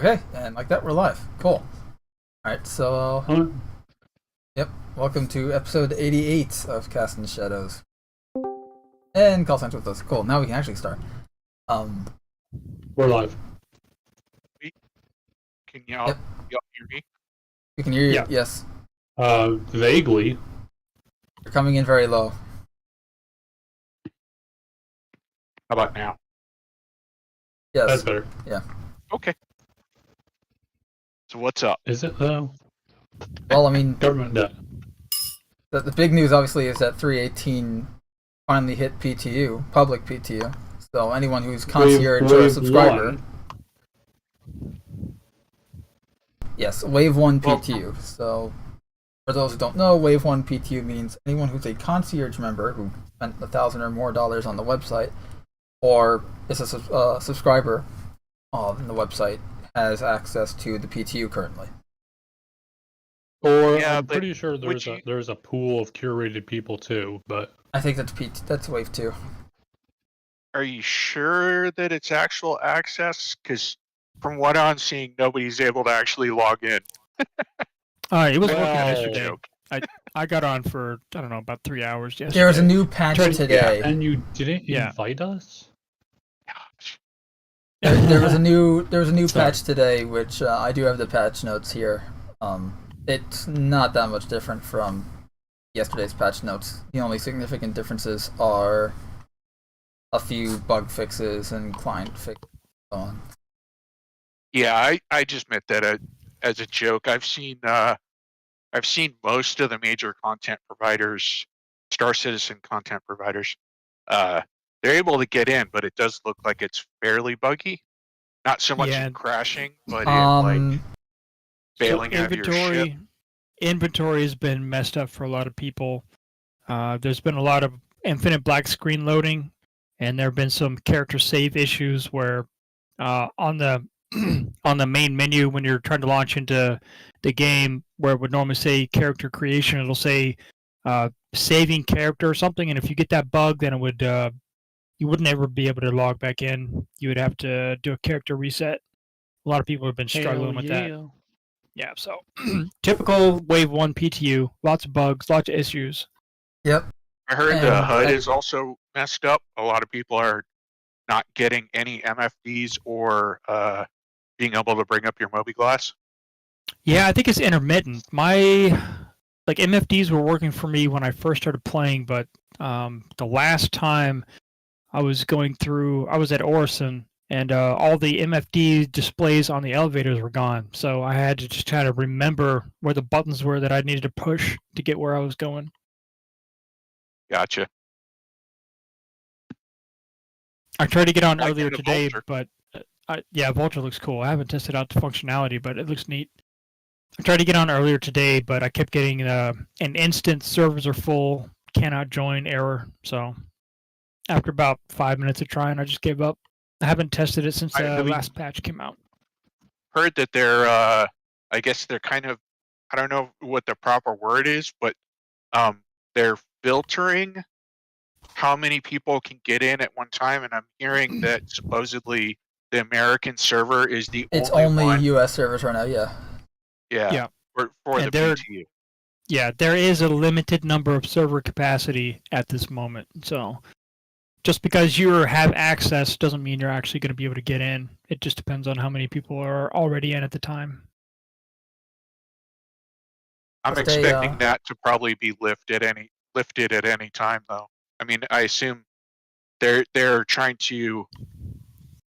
Okay, and like that, we're live. Cool. Alright, so, yep, welcome to episode 88 of Casting Shadows. And call signs with us. Cool, now we can actually start. We're live. Can y'all hear me? We can hear you, Yeah. yes. Vaguely. You're coming in very low. How about now? Yes. That's better. Yeah. Okay. So what's up? Is it though? Well, I mean, Government debt. the big news obviously is that 318 finally hit PTU, public PTU. So anyone who's concierge or a subscriber. Yes, Wave 1 PTU. So, for those who don't know, Wave 1 PTU means anyone who's a concierge member who spent $1,000 or more on the website, or is a subscriber on the website, has access to the PTU currently. Or Yeah, I'm but pretty sure there's a pool of curated people too, but I think that's Wave 2. Are you sure that it's actual access? Because from what I'm seeing, nobody's able to actually log in. It was working Well, yesterday. I got on for, I don't know, about 3 hours yesterday. There was a new patch today. and you didn't Yeah. invite us? Gosh. There was a new Sorry. patch today, which I do have the patch notes here. It's not that much different from yesterday's patch notes. The only significant differences are a few bug fixes and client fixes and so on. Yeah, I just meant that as a joke. I've seen most of the major content providers, Star Citizen content providers. They're able to get in, but it does look like it's fairly buggy. Not so much in crashing, but in like failing out of your ship. Inventory has been messed up for a lot of people. There's been a lot of infinite black screen loading, and there have been some character save issues where on the on the main menu when you're trying to launch into the game, where it would normally say character creation, it'll say saving character or something, and if you get that bug, then it would you wouldn't ever be able to log back in. You would have to do a character reset. A lot of people have been struggling with that. Yeah, so typical Wave 1 PTU, lots of bugs, lots of issues. Yep. I heard And the HUD is also messed up. A lot of people are not getting any MFDs or being able to bring up your Mobi-Glass. Yeah, I think it's intermittent. My MFDs were working for me when I first started playing, but the last time I was at Orison, and all the MFD displays on the elevators were gone. So I had to just try to remember where the buttons were that I needed to push to get where I was going. Gotcha. I tried to get on Like earlier the today, Vulture. but yeah, Vulture looks cool. I haven't tested out the functionality, but it looks neat. I tried to get on earlier today, but I kept getting an instant servers are full, cannot join error. So after about 5 minutes of trying, I just gave up. I haven't tested it since the last patch came out. Heard that they're I guess they're kind of, I don't know what the proper word is, but they're filtering how many people can get in at one time, and I'm hearing that supposedly the American server is the only one. US servers right now, yeah. Yeah. For the PTU. Yeah, there is a limited number of server capacity at this moment. So just because you have access doesn't mean you're actually going to be able to get in. It just depends on how many people are already in at the time. I'm expecting that to probably be lifted at any time, though. I mean, I assume they're trying to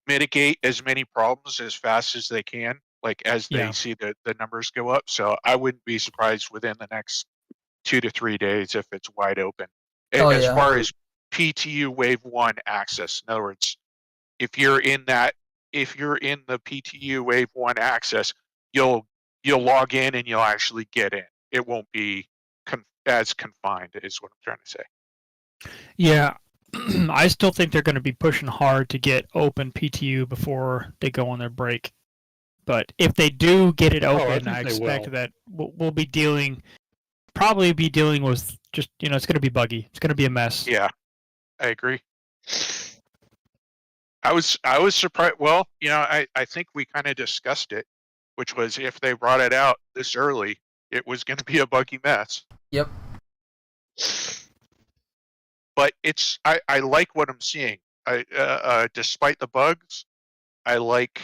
mitigate as many problems as fast as they can, like as they see the numbers go up. So I wouldn't be surprised within the next 2 to 3 days if it's wide open. As far as PTU Wave 1 access, in other words, if you're in the PTU Wave 1 access, you'll log in and you'll actually get in. It won't be as confined, is what I'm trying to say. Yeah, I still think they're going to be pushing hard to get open PTU before they go on their break. But if they do get it open, I expect that we'll be probably dealing with just, it's going to be buggy. It's going to be a mess. Yeah, I agree. I was surprised. Well, I think we kind of discussed it, which was if they brought it out this early, it was going to be a buggy mess. Yep. But I like what I'm seeing. Despite the bugs, I like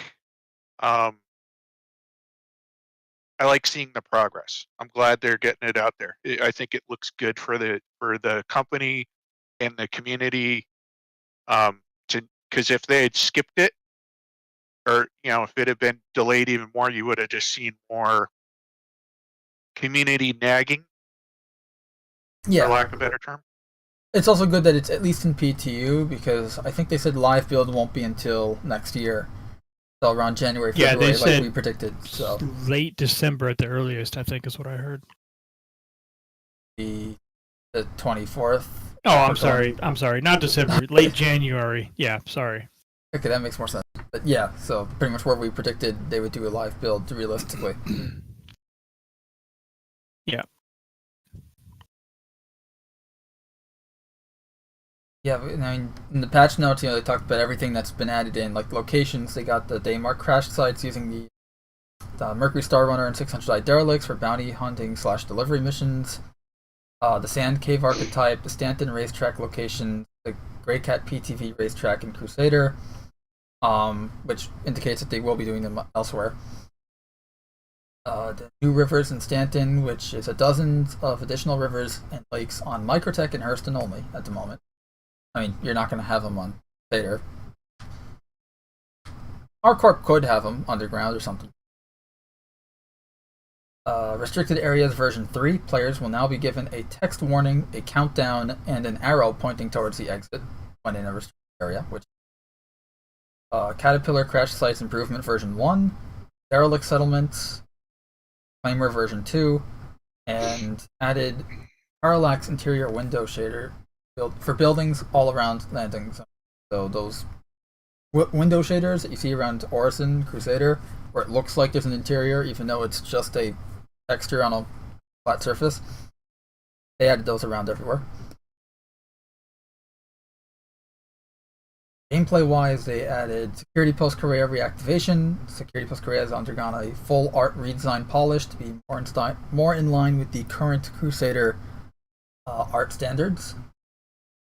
seeing the progress. I'm glad they're getting it out there. I think it looks good for the company and the community. Because if they had skipped it, or if it had been delayed even more, you would have just seen more community nagging, Yeah. for lack of a better term. It's also good that it's at least in PTU, because I think they said live build won't be until next year. So around January, February, they said we predicted. So late December at the earliest, I think is what I heard. The 24th. Oh, I'm sorry. Not December. Late January. Yeah, sorry. Okay, that makes more sense. But yeah, so pretty much where we predicted they would do a live build realistically. Yeah. Yeah, I mean, in the patch notes, they talked about everything that's been added in, like locations. They got the Daymark crash sites using the Mercury Star Runner and 600i derelicts for bounty hunting / delivery missions. The Sand Cave archetype, the Stanton racetrack location, the Grey Cat PTV racetrack and Crusader, which indicates that they will be doing them elsewhere. The new rivers in Stanton, which is a dozen of additional rivers and lakes on Microtech and Hurston only at the moment. I mean, you're not going to have them on Crusader. R-Corp could have them underground or something. Restricted Areas version 3, players will now be given a text warning, a countdown, and an arrow pointing towards the exit when in a restricted area, which Caterpillar Crash Sites Improvement version 1, Derelict Settlements, Claimer version 2, and added parallax interior window shader for buildings all around landing zones. So those window shaders that you see around Orison, Crusader, where it looks like there's an interior even though it's just a texture on a flat surface, they added those around everywhere. Gameplay wise, they added Security Post Korea reactivation. Security Post Korea has undergone a full art redesign polish to be more in line with the current Crusader art standards.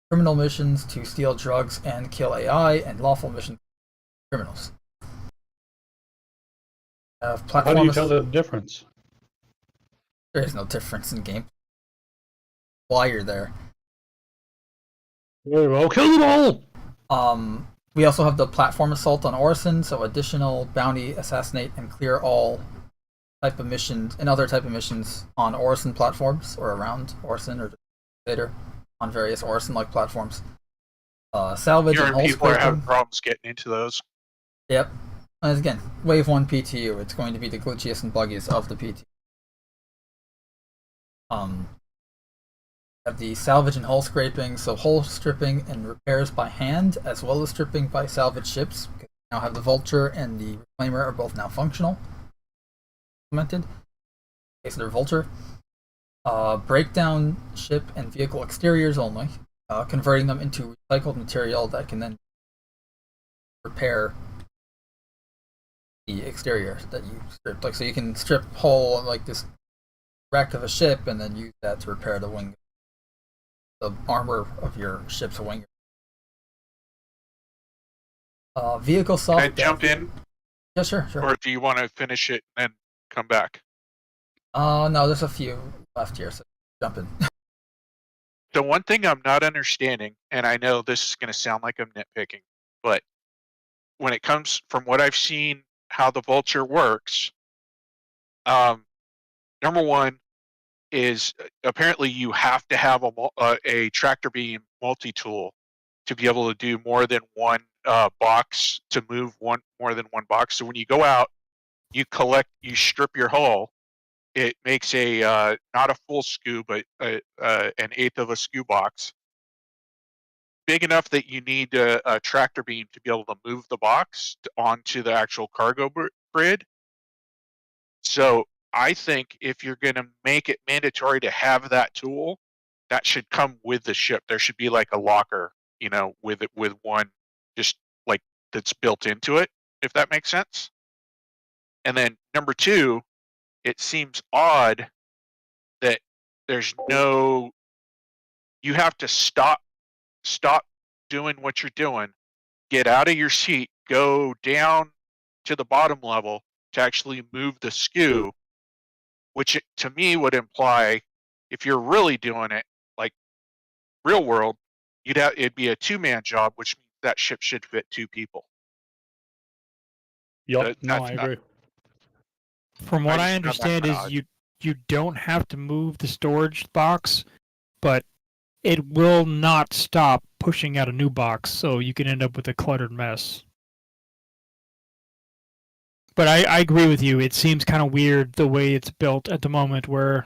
Criminal missions to steal drugs and kill AI, and lawful missions to criminals. How do you tell the difference? There is no difference in game. While you're there. Very well, kill them all! We also have the platform assault on Orison, so additional bounty, assassinate, and clear all type of missions and other type of missions on Orison platforms or around Orison or later on various Orison-like platforms. Salvage and hull people are having scraping. problems getting into those. Yep. And again, Wave 1 PTU. It's going to be the glitchiest and buggiest of the PTU. Have the salvage and hull scraping, so hull stripping and repairs by hand, as well as stripping by salvage ships. We now have the Vulture and the Reclaimer are both now functional. Implemented. Okay, so they're Vulture. Breakdown ship and vehicle exteriors only, converting them into recycled material that can then repair the exterior that you stripped. Like, so you can strip whole like this wreck of a ship and then use that to repair the wing, the armor of your ship's wing. Vehicle software. Can I jump in? Yeah, sure. Or do you want to finish it and then come back? No, there's a few left here, so jump in. The one thing I'm not understanding, and I know this is going to sound like I'm nitpicking, but when it comes from what I've seen, how the Vulture works, number one is apparently you have to have a tractor beam multi-tool to be able to do more than one box, to move more than one box. So when you go out, you strip your hull. It makes a not a full SKU, but an eighth of a SKU box, big enough that you need a tractor beam to be able to move the box onto the actual cargo grid. So I think if you're going to make it mandatory to have that tool, that should come with the ship. There should be like a locker, with one, just like that's built into it, if that makes sense. And then number two, it seems odd that there's no, you have to stop doing what you're doing, get out of your seat, go down to the bottom level to actually move the SKU, which to me would imply if you're really doing it like real world, it'd be a 2-man job, which means that ship should fit 2 people. Yep. No, I agree. From what I just found that understand kinda is odd. you don't have to move the storage box, but it will not stop pushing out a new box, so you can end up with a cluttered mess. But I agree with you. It seems kind of weird the way it's built at the moment, where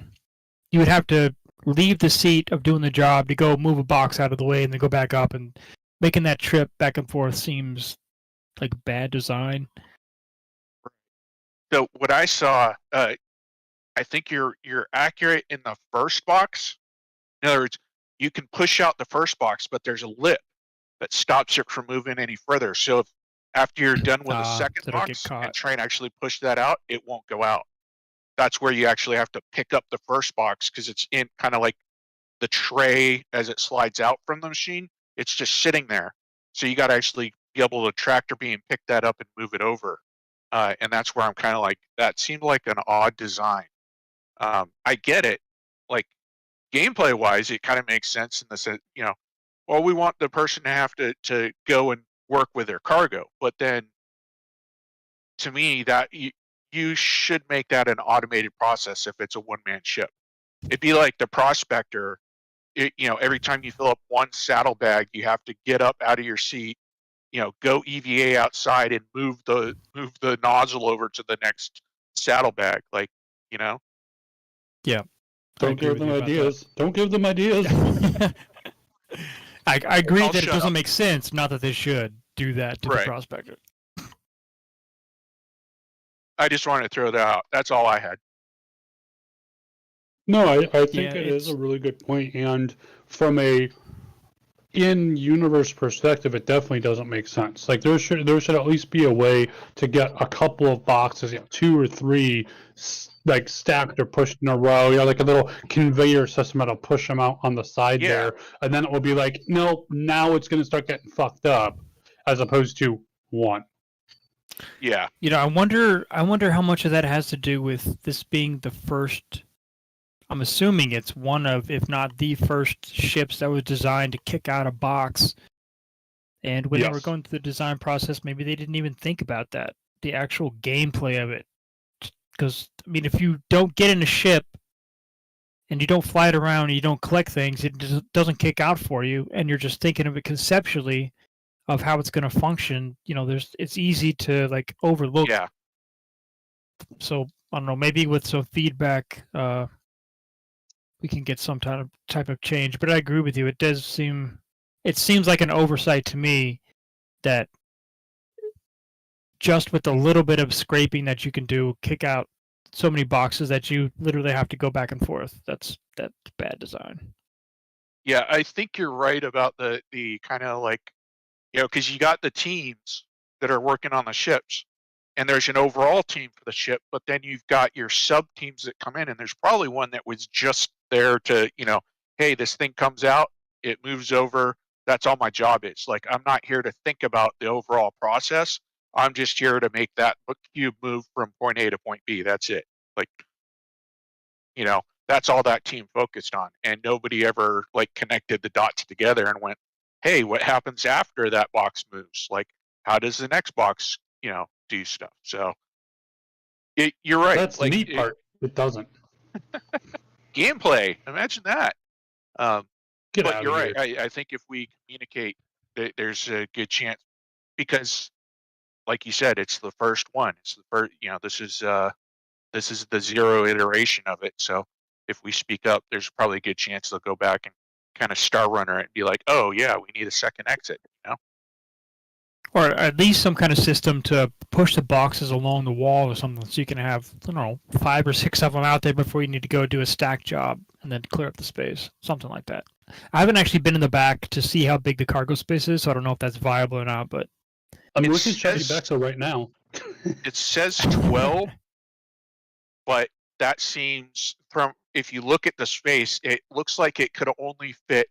you would have to leave the seat of doing the job to go move a box out of the way and then go back up, and making that trip back and forth seems like bad design. So what I saw, I think you're accurate in the first box. In other words, you can push out the first box, but there's a lip that stops it from moving any further. So if after you're done with the second so don't get box caught. and try and actually push that out, it won't go out. That's where you actually have to pick up the first box because it's in kind of like the tray as it slides out from the machine. It's just sitting there. So you got to actually be able to tractor beam, pick that up and move it over. And that's where I'm kind of like, that seemed like an odd design. I get it. Like gameplay wise, it kind of makes sense in the sense, well, we want the person to have to go and work with their cargo. But then to me, that you should make that an automated process if it's a 1-man ship. It'd be like the prospector. Every time you fill up one saddlebag, you have to get up out of your seat, go EVA outside and move the nozzle over to the next saddlebag. Yeah. Don't give them ideas. Don't give them ideas. I agree I'll that it shut doesn't up. make sense. Not that they should do that to the Right. prospector. I just wanted to throw that out. That's all I had. No, I think Yeah, it is a it's- really good point, and from a in-universe perspective, it definitely doesn't make sense. Like there should at least be a way to get a couple of boxes, 2 or 3, like stacked or pushed in a row. Like a little conveyor system that'll push them out on the side Yeah. there, and then it will be like, no, now it's going to start getting fucked up, as opposed to one. Yeah. I wonder how much of that has to do with this being the first. I'm assuming it's one of, if not the first ships that was designed to kick out a box. And when they were Yes. going through the design process, maybe they didn't even think about that, the actual gameplay of it. Because, if you don't get in a ship and you don't fly it around and you don't collect things, it doesn't kick out for you, and you're just thinking of it conceptually of how it's going to function. It's easy to overlook. Yeah. So I don't know, maybe with some feedback, we can get some type of change. But I agree with you. It seems like an oversight to me that just with a little bit of scraping that you can do, kick out so many boxes that you literally have to go back and forth. That's bad design. Yeah, I think you're right about the kind of because you got the teams that are working on the ships, and there's an overall team for the ship, but then you've got your sub teams that come in, and there's probably one that was just there to, hey, this thing comes out, it moves over. That's all my job is. Like, I'm not here to think about the overall process. I'm just here to make that cube move from point A to point B. That's it. That's all that team focused on. And nobody ever connected the dots together and went, hey, what happens after that box moves? How does the next box, do stuff? So you're right. That's the neat part. It doesn't. Gameplay. Imagine that. Get But out you're of right. here. I think if we communicate, there's a good chance, because like you said, it's the first one. It's the first, this is the 0 iteration of it. So if we speak up, there's probably a good chance they'll go back and kind of star runner it and be like, oh yeah, we need a second exit, Or at least some kind of system to push the boxes along the wall or something, so you can have, 5 or 6 of them out there before you need to go do a stack job and then clear up the space. Something like that. I haven't actually been in the back to see how big the cargo space is, so I don't know if that's viable or not, but I'm It looking at Chatty says- Bexo right now. It says 12, but that seems from if you look at the space, it looks like it could only fit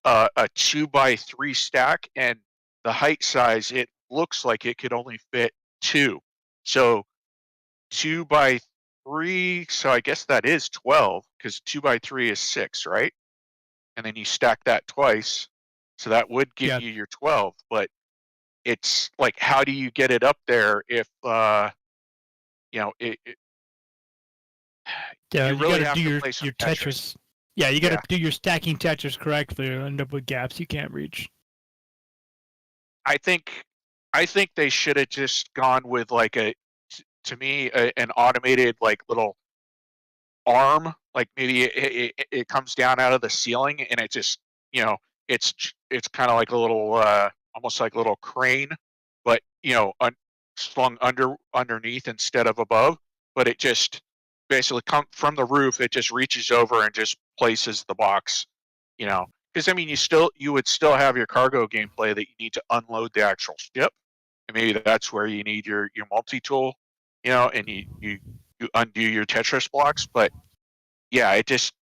a 2x3 stack, and the height size, it looks like it could only fit 2. So 2x3, so I guess that is 12 because 2x3 is 6, right? And then you stack that twice, so that would give you your 12. But it's like, how do you get it up there if you know Yeah, you you really gotta have do to your play some Tetris. Yeah, you gotta do your stacking Tetris correctly or end up with gaps you can't reach. I think they should have just gone with like to me an automated like little arm, like maybe it comes down out of the ceiling and it just, you know, it's kind of like a little almost like a little crane, but you know, slung underneath instead of above, but it just basically come from the roof, it just reaches over and just places the box, you know, because I mean you would still have your cargo gameplay that you need to unload the actual ship, and maybe that's where you need your multi-tool, you know, and you undo your Tetris blocks. But yeah, it just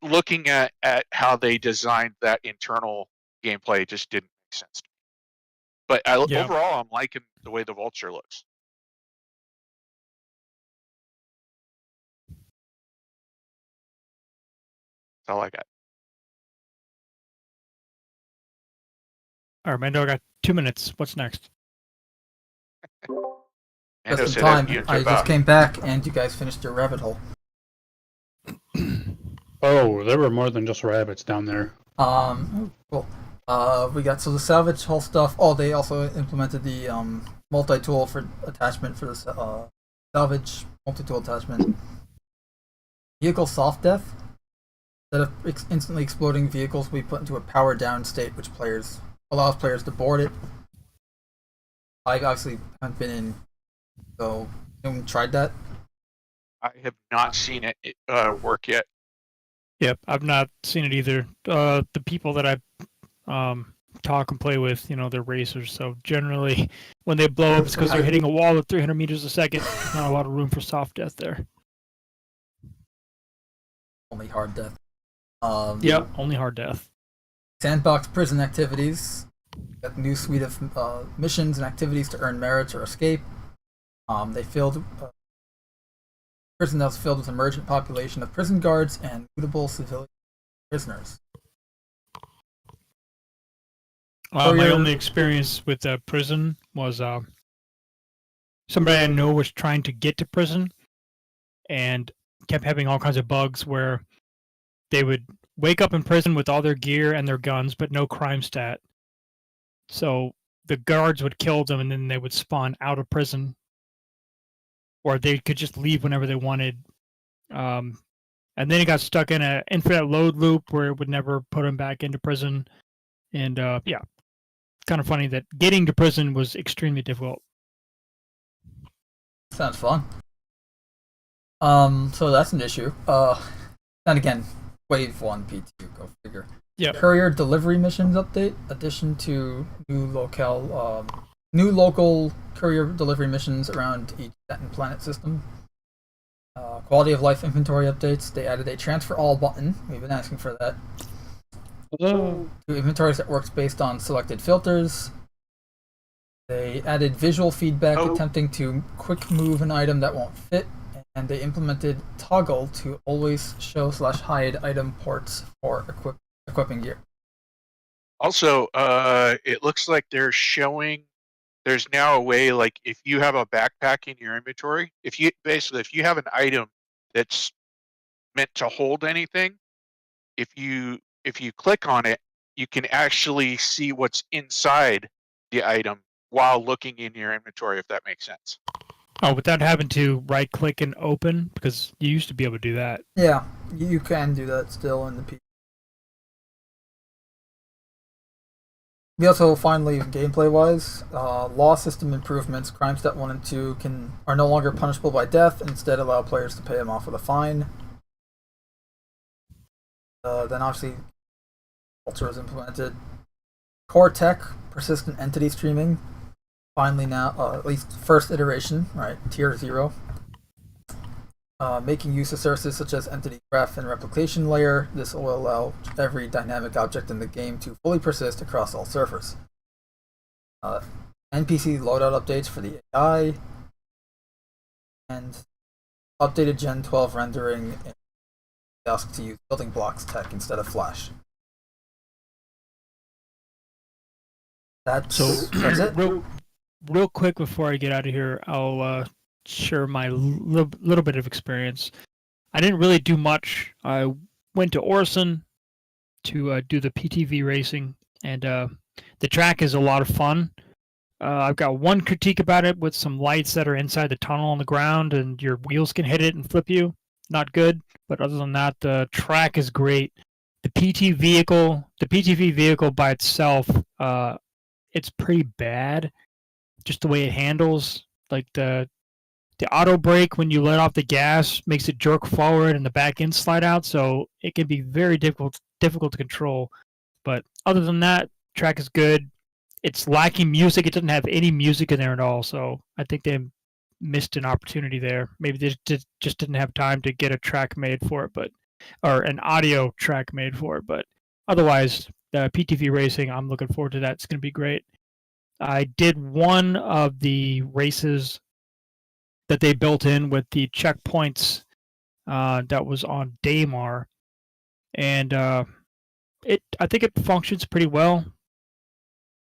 looking at how they designed that internal gameplay just didn't make sense to me. But overall, I'm liking the way the Vulture looks. That's all I got. All right, Mando, I got 2 minutes. What's next? Just in time. I just came back and you guys finished your rabbit hole. Oh, there were more than just rabbits down there. Cool. We got the salvage hull stuff. Oh, they also implemented the multi-tool for attachment for the salvage multi-tool attachment. Vehicle soft death. Instead of instantly exploding, vehicles will be put into a power down state, which allows players to board it. I obviously haven't been in, so anyone tried that? I have not seen it work yet. Yep, I've not seen it either. The people that I talk and play with, you know, they're racers, so generally when they blow up, it's because they're hitting a wall at 300 meters a second. Not a lot of room for soft death there. Only hard death. Yep, only hard death. Sandbox prison activities. Got a new suite of missions and activities to earn merits or escape. They filled prison that was filled with emergent population of prison guards and lootable civilian prisoners. My only experience with the prison was somebody I know was trying to get to prison and kept having all kinds of bugs where they would wake up in prison with all their gear and their guns, but no crime stat. So the guards would kill them and then they would spawn out of prison, or they could just leave whenever they wanted. And then he got stuck in an infinite load loop where it would never put him back into prison. And yeah, kind of funny that getting to prison was extremely difficult. Sounds fun. So that's an issue. And again, Wave 1 PTU, go figure. Yeah. Courier delivery missions update. Addition to new local courier delivery missions around each Saturn planet system. Quality of life inventory updates. They added a transfer all button. We've been asking for that. To inventories that works based on selected filters. They added visual feedback attempting to quick move an item that won't fit, and they implemented toggle to always show/hide item ports for equipping gear. Also, it looks like they're showing there's now a way, like if you have a backpack in your inventory, if you have an item that's meant to hold anything, if you click on it, you can actually see what's inside the item while looking in your inventory, if that makes sense. Oh, without having to right click and open, because you used to be able to do that. Yeah, you can do that still in the P. We also finally, gameplay-wise, law system improvements. Crime Step 1 and 2 are no longer punishable by death, and instead allow players to pay them off with a fine. Then obviously, Vulture was implemented. Core tech, persistent entity streaming. finally now, at least first iteration, right, tier 0. Making use of services such as entity graph and replication layer. This will allow every dynamic object in the game to fully persist across all servers. NPC loadout updates for the AI, and updated Gen 12 rendering. Asked to use building blocks tech instead of Flash. That's it. Real quick before I get out of here, I'll share my little bit of experience. I didn't really do much. I went to Orison to do the PTV racing, and the track is a lot of fun. I've got one critique about it with some lights that are inside the tunnel on the ground, and your wheels can hit it and flip you. Not good, but other than that, the track is great. The PTV vehicle by itself, it's pretty bad. Just the way it handles, like the auto brake when you let off the gas makes it jerk forward and the back end slide out, so it can be very difficult to control. But other than that, track is good. It's lacking music. It doesn't have any music in there at all, so I think they missed an opportunity there. Maybe they just didn't have time to get a track made for it, or an audio track made for it. But otherwise, the PTV racing, I'm looking forward to that. It's going to be great. I did one of the races that they built in with the checkpoints that was on Daymar, and I think it functions pretty well.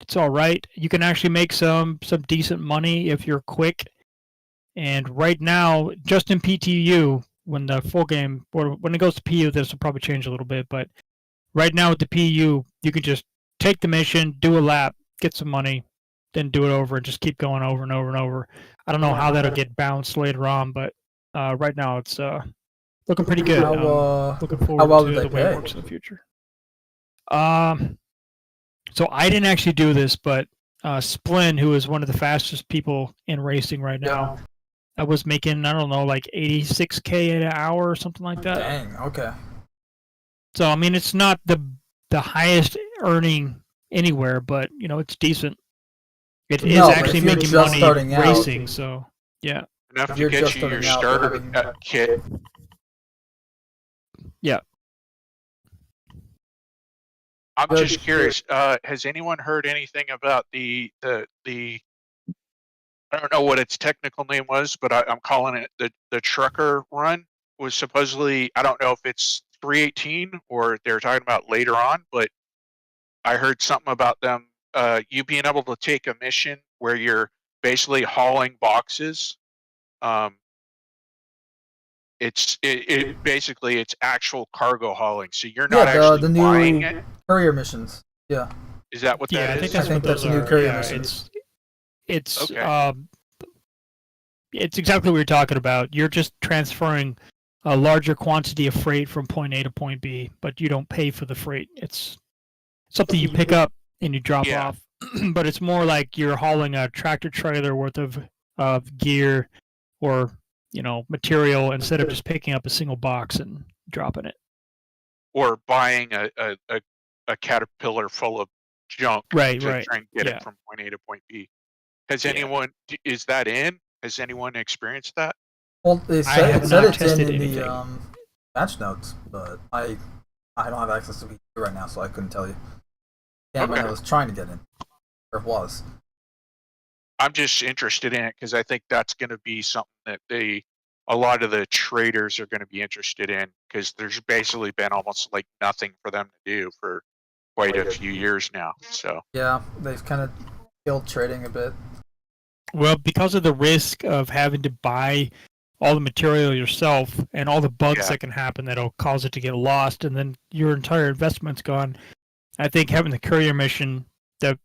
It's all right. You can actually make some decent money if you're quick. And right now, just in PTU, when the full game, or when it goes to PU, this will probably change a little bit. But right now with the PU, you can just take the mission, do a lap, get some money, then do it over, and just keep going over and over and over. I don't know how that'll get bounced later on, but right now it's looking pretty good. Looking forward to the way it works in the future. So I didn't actually do this, but Splin, who is one of the fastest people in racing right now, I was making, I don't know, like 86K an hour or something like that. Dang, okay. So, I mean, it's not the highest earning anywhere, but, you know, it's decent. It is actually making money racing, so, yeah. Enough to get you your starter kit. Yeah. I'm just curious. Has anyone heard anything about the I don't know what its technical name was, but I'm calling it the trucker run. Was supposedly, I don't know if it's 318 or they're talking about later on, but I heard something about them you being able to take a mission where you're basically hauling boxes. It basically it's actual cargo hauling, so you're not actually buying it. Courier missions. Yeah. Is that what that is? I think that's new courier missions. It's okay. It's exactly what you're talking about. You're just transferring a larger quantity of freight from point A to point B, but you don't pay for the freight. It's something you pick up and you drop off. But it's more like you're hauling a tractor trailer worth of gear or, you know, material instead of just picking up a single box and dropping it. Or buying a caterpillar full of junk to try and get it from point A to point B. Has anyone, is that in? Has anyone experienced that? Well, it said it's in the match notes, but I don't have access to it right now, so I couldn't tell you. Yeah, I was trying to get in, or it was. I'm just interested in it because I think that's going to be something that a lot of the traders are going to be interested in, because there's basically been almost like nothing for them to do for quite a few years now. So yeah, they've kind of killed trading a bit. Well, because of the risk of having to buy all the material yourself and all the bugs that can happen that'll cause it to get lost, and then your entire investment's gone. I think having the courier mission, I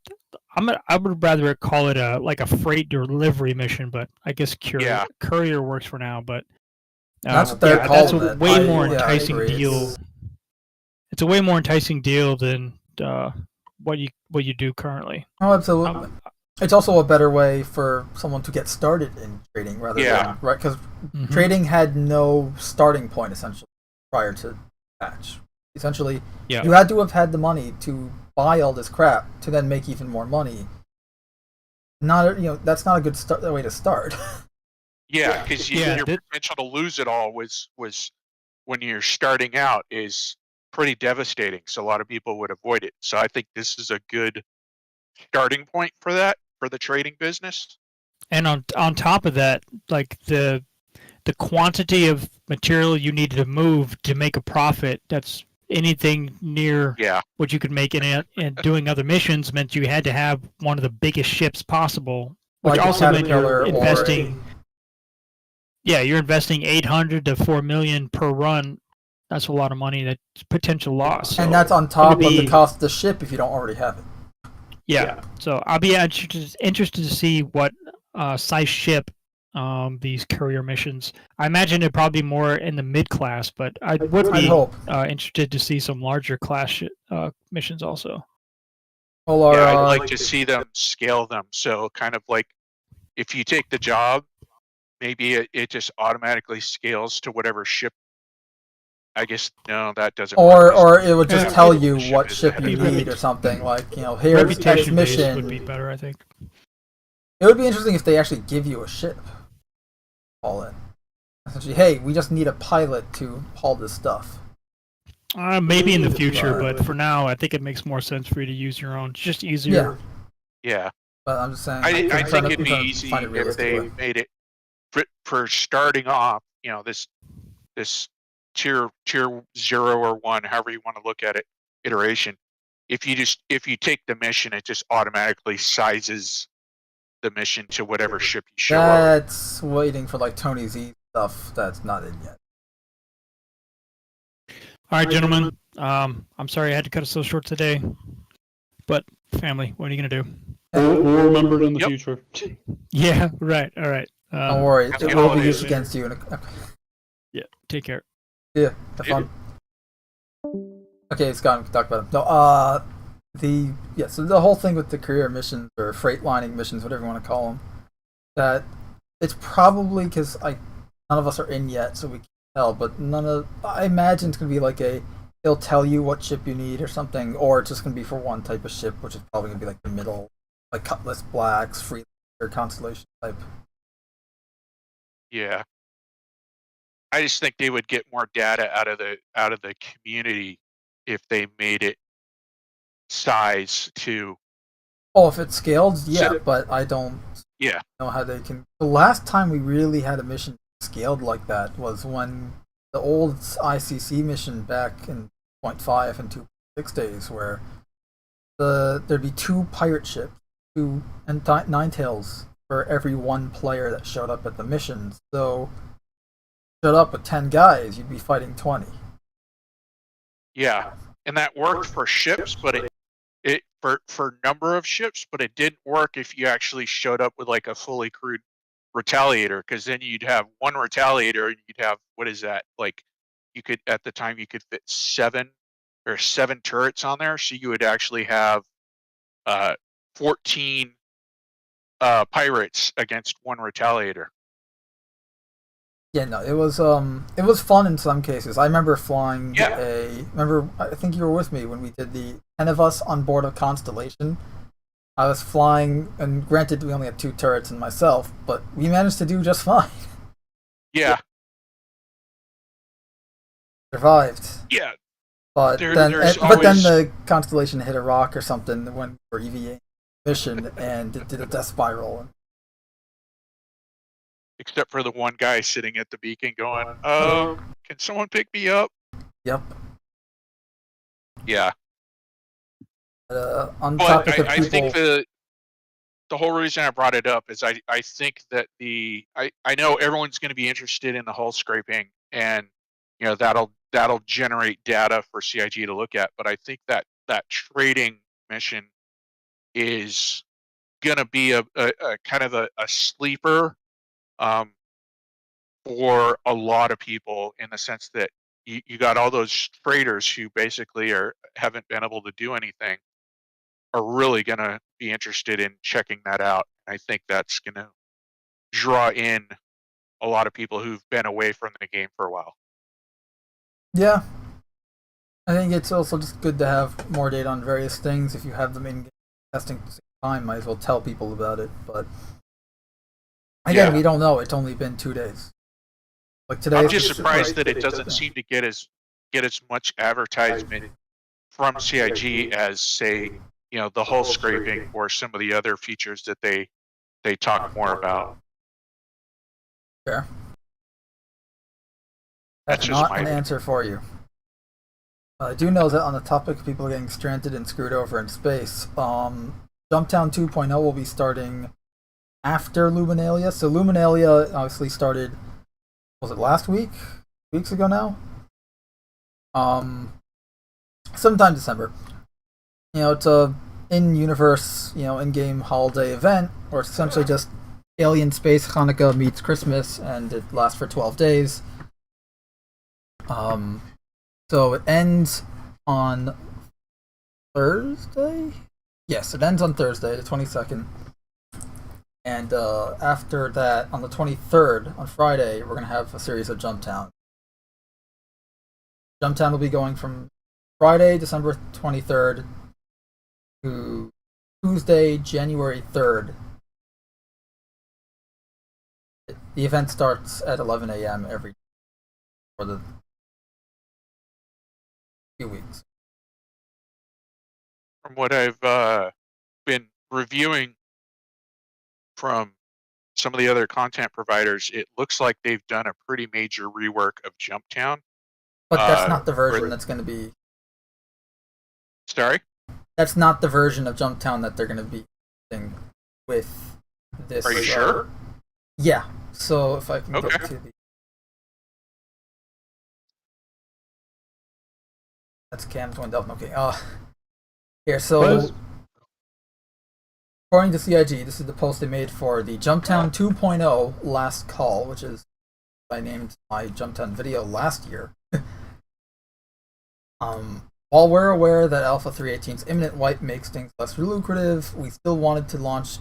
would rather call it like a freight delivery mission, but I guess courier works for now. But that's what they're called. That's a way more enticing deal. It's a way more enticing deal than what you do currently. Oh, absolutely. It's also a better way for someone to get started in trading rather than, right? Because trading had no starting point essentially prior to patch. Essentially, you had to have had the money to buy all this crap to then make even more money. that's not a good way to start. Yeah, because Yeah, your potential to lose it all was when you're starting out is pretty devastating. So a lot of people would avoid it. So I think this is a good starting point for that, for the trading business. And on top of that, like the quantity of material you needed to move to make a profit, that's anything near Yeah, what you could make in doing other missions, meant you had to have one of the biggest ships possible, which Like a also meant Caterpillar you're or investing. Yeah, you're investing 800 to 4 million per run. That's a lot of money. That's potential loss. and So that's on top of the be- cost of the ship if you don't already have it. Yeah. So I'll be interested to see what size ship these courier missions. I imagine it'd probably be more in the mid class, but I would I'd be hope. interested to see some larger class missions also. Well, yeah, I'd like to see them scale them. So kind of like if you take the job, maybe it just automatically scales to whatever ship. I guess no, that doesn't work. or it would just Yeah, tell you ship what is ship ahead you of time. need or something, like, here's X Reputation based mission. would be better, I think. It would be interesting if they actually give you a ship. Haul it. Essentially, hey, we just need a pilot to haul this stuff. Maybe in the future, but for now, I think it makes more sense for you to use your own. It's just easier. Yeah, But I'm just saying. I I'm think trying it'd be to easy find it if realistically. they made it for starting off. This tier 0 or 1, however you want to look at it, iteration. If you take the mission, it just automatically sizes the mission to whatever ship you show up. That's waiting for like Tony Z stuff. That's not in yet. All right, gentlemen. I'm sorry I had to cut it so short today, but family, what are you gonna do? We'll remember it in the Yep. future. Yeah, right. All right. Don't worry, Happy it will be holidays. used against you. Yeah. Take care. Yeah, have fun. Okay, it's gone. We can talk about it. No, so the whole thing with the career missions or freight lining missions, whatever you want to call them, that it's probably because none of us are in yet, so we can't tell. But I imagine it's gonna be like it'll tell you what ship you need or something, or it's just gonna be for one type of ship, which is probably gonna be like the middle, like Cutlass Blacks, Free or Constellation type. Yeah, I just think they would get more data out of the community if they made it size to. Oh, if it's scaled, yeah, So- but I don't Yeah, know how they can. The last time we really had a mission scaled like that was when the old ICC mission back in 0.5 and 2.6 days, where there'd be 2 pirate ships, 2 and 9 tails for every 1 player that showed up at the mission. So, showed up with 10 guys, you'd be fighting 20. yeah, and that worked for ships, but it for number of ships, but it didn't work if you actually showed up with like a fully crewed retaliator, because then you'd have 1 retaliator and you'd have, what is that, like, you could at the time you could fit 7 turrets on there, so you would actually have 14 pirates against 1 retaliator. Yeah, no, it was fun in some cases. I remember flying Yeah. I think you were with me when we did the 10 of us on board a Constellation. I was flying, and granted we only had 2 turrets and myself, but we managed to do just fine. Yeah, Survived. yeah, But There- then there's but then always- the Constellation hit a rock or something when we were EVA mission, and it did a death spiral. except for the one guy sitting at the beacon going, can someone pick me up? Yep. Yeah, On top but of the I people, think the whole reason I brought it up is I think that I know everyone's going to be interested in the hull scraping, and that'll generate data for CIG to look at, but I think that trading mission is going to be a kind of a sleeper for a lot of people, in the sense that you got all those traders who basically haven't been able to do anything, are really going to be interested in checking that out. I think that's going to draw in a lot of people who've been away from the game for a while. yeah, I think it's also just good to have more data on various things if you have them in testing time, might as well tell people about it. But again, we don't know. It's only been 2 days. Like today, I'm just surprised that it doesn't seem to get as much advertisement from CIG as, say, the hull scraping or some of the other features that they talk more about. Fair. That's That's just not my an opinion. answer for you. I do know that on the topic of people getting stranded and screwed over in space, JumpTown 2.0 will be starting after Luminalia. So Luminalia obviously started, was it last week? Weeks ago now? Sometime December. It's a in-universe, in-game holiday event, where it's essentially just Alien Space Hanukkah meets Christmas, and it lasts for 12 days. So it ends on Thursday? Yes, it ends on Thursday, the 22nd. And after that, on the 23rd, on Friday, we're going to have a series of JumpTown. JumpTown will be going from Friday, December 23rd, to Tuesday, January 3rd. The event starts at 11 a.m. every day for the few weeks. From what I've been reviewing from some of the other content providers, it looks like they've done a pretty major rework of JumpTown. But that's not the version that's going to be... Sorry? That's not the version of JumpTown that they're going to be using with this. Are you sure? Yeah. So if I can go to the... That's Cam's window. Okay. Here, so... According to CIG, this is the post they made for the JumpTown 2.0 Last Call, which is I named my JumpTown video last year. While we're aware that Alpha 3.18's imminent wipe makes things less lucrative, we still wanted to launch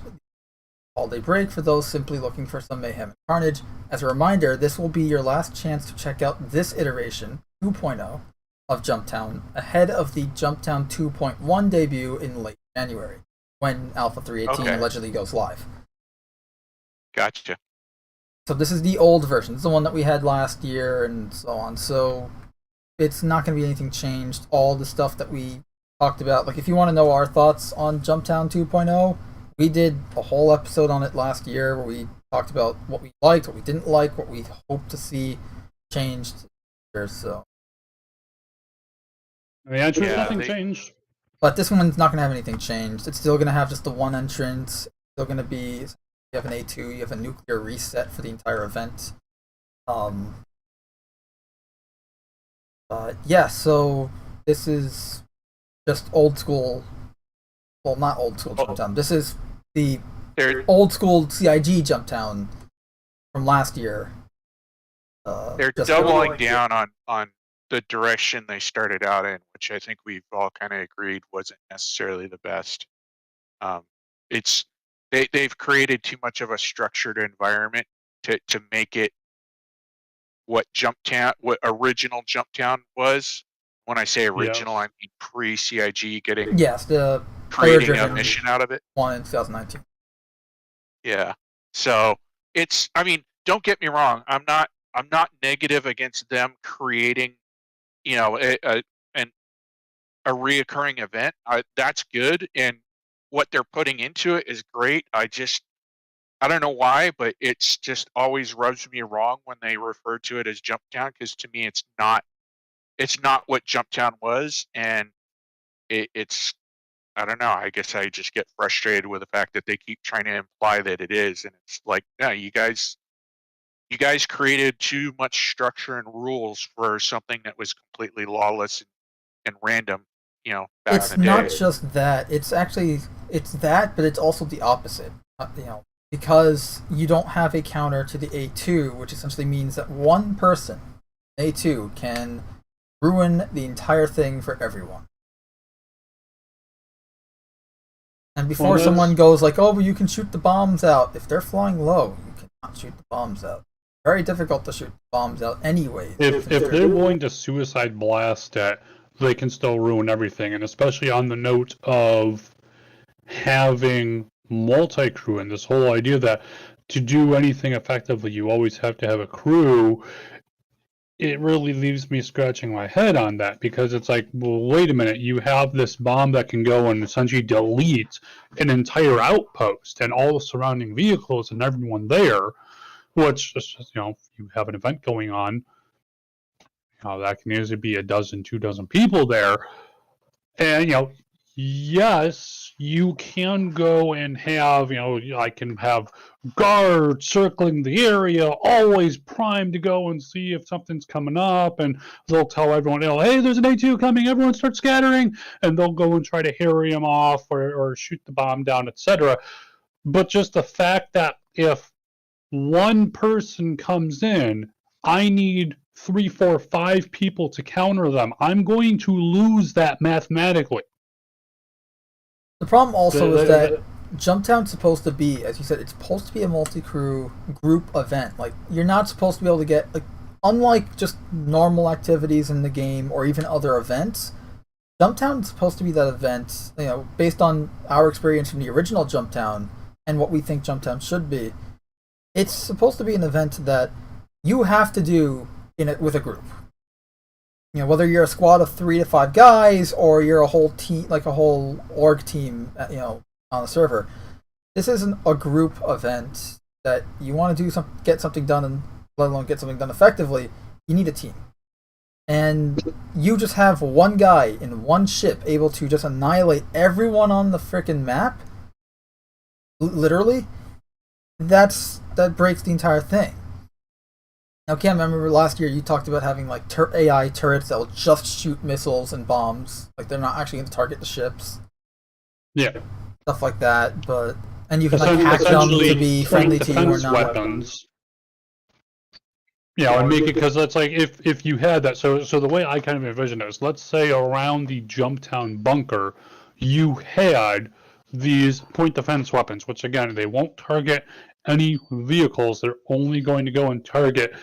all-day break for those simply looking for some mayhem and carnage. As a reminder, this will be your last chance to check out this iteration, 2.0, of JumpTown, ahead of the JumpTown 2.1 debut in late January, when Alpha 3.18 allegedly goes live. Gotcha. So this is the old version. It's the one that we had last year and so on. So it's not going to be anything changed. All the stuff that we talked about, like if you want to know our thoughts on JumpTown 2.0, we did a whole episode on it last year where we talked about what we liked, what we didn't like, what we hope to see changed. So nothing changed. But this one's not going to have anything changed. It's still going to have just the one entrance. It's still going to be, you have an A2, you have a nuclear reset for the entire event. Yeah, so this is just old school. Well, not old school JumpTown. This is the old school CIG JumpTown from last year. They're doubling down on the direction they started out in, which I think we've all kind of agreed wasn't necessarily the best. They've created too much of a structured environment to make it what original JumpTown was. When I say original, I mean pre-CIG getting creating a mission out of it. One in 2019. Yeah. So don't get me wrong. I'm not negative against them creating, a reoccurring event. That's good, and what they're putting into it is great. I don't know why, but it's just always rubs me wrong when they refer to it as JumpTown, because to me it's not what JumpTown was, and it's I don't know. I guess I just get frustrated with the fact that they keep trying to imply that it is, and it's like, no, you guys created too much structure and rules for something that was completely lawless and random. Back it's in the day. Not just that. It's that, but it's also the opposite. Because you don't have a counter to the A2, which essentially means that one person, A2, can ruin the entire thing for everyone. And before someone goes like, oh, but you can shoot the bombs out. If they're flying low, you cannot shoot the bombs out. Very difficult to shoot the bombs out anyway. If they're willing to suicide blast it, they can still ruin everything. And especially on the note of having multi-crew and this whole idea that to do anything effectively, you always have to have a crew. It really leaves me scratching my head on that, because it's like, well, wait a minute, you have this bomb that can go and essentially delete an entire outpost and all the surrounding vehicles and everyone there, which, you know, if you have an event going on, you know, that can easily be a dozen, 2 dozen people there. And, you know, yes, you can go and have, you know, I can have guards circling the area, always primed to go and see if something's coming up, and they'll tell everyone, you know, hey, there's an A2 coming, everyone start scattering, and they'll go and try to harry them off or shoot the bomb down, etc. But just the fact that if one person comes in, I need 3, 4, 5 people to counter them. I'm going to lose that mathematically. The problem also is that JumpTown's supposed to be, as you said, it's supposed to be a multi-crew group event. Like, you're not supposed to be able to get, like, unlike just normal activities in the game or even other events, JumpTown's supposed to be that event, you know, based on our experience from the original JumpTown and what we think JumpTown should be. It's supposed to be an event that you have to do in it with a group. You know, whether you're a squad of 3 to 5 guys or you're a whole team, like a whole org team, you know, on the server. This isn't a group event that you want to do get something done, and let alone get something done effectively. You need a team, and you just have one guy in one ship able to just annihilate everyone on the frickin' map. Literally, that breaks the entire thing. Now, Cam, I remember last year you talked about having like AI turrets that will just shoot missiles and bombs. Like, they're not actually going to target the ships. Yeah. Stuff like that, and you can like hack them to be friendly to you or not. Weapons. Yeah, and make it, because it's like if you had that. So the way I kind of envision it is, let's say around the JumpTown bunker, you had these point defense weapons, which again, they won't target any vehicles. They're only going to go and target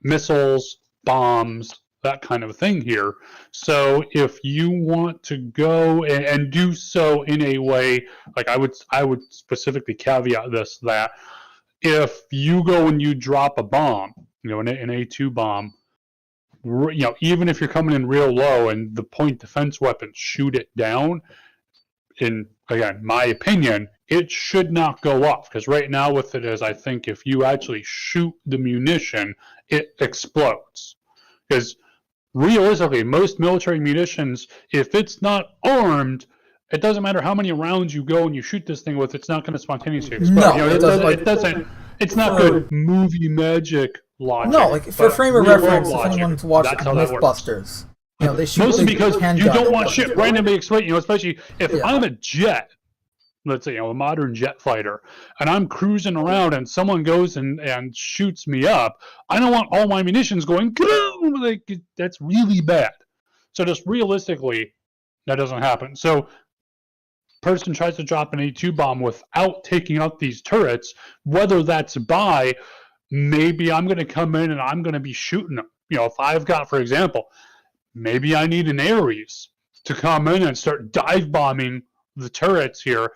missiles, bombs, that kind of thing here. So if you want to go and do so in a way, like I would specifically caveat this, that if you go and you drop a bomb, you know, an A2 bomb, you know, even if you're coming in real low and the point defense weapons shoot it down, in, again, my opinion, it should not go off, because right now with it is, I think if you actually shoot the munition, it explodes. Because realistically, most military munitions, if it's not armed, it doesn't matter how many rounds you go and you shoot this thing with, it's not going to spontaneously explode. No, you know, it doesn't. It's not good movie magic logic. No, like for frame of reference, if anyone's watched Mythbusters, you know, they shoot mostly because you don't want shit shit randomly explode. You know, especially if I'm a jet, let's say, you know, a modern jet fighter, and I'm cruising around and someone goes and shoots me up, I don't want all my munitions going, like, that's really bad. So just realistically, that doesn't happen. So person tries to drop an A2 bomb without taking out these turrets, whether that's by, maybe I'm going to come in and I'm going to be shooting them. You know, if I've got, for example, maybe I need an Ares to come in and start dive bombing the turrets here,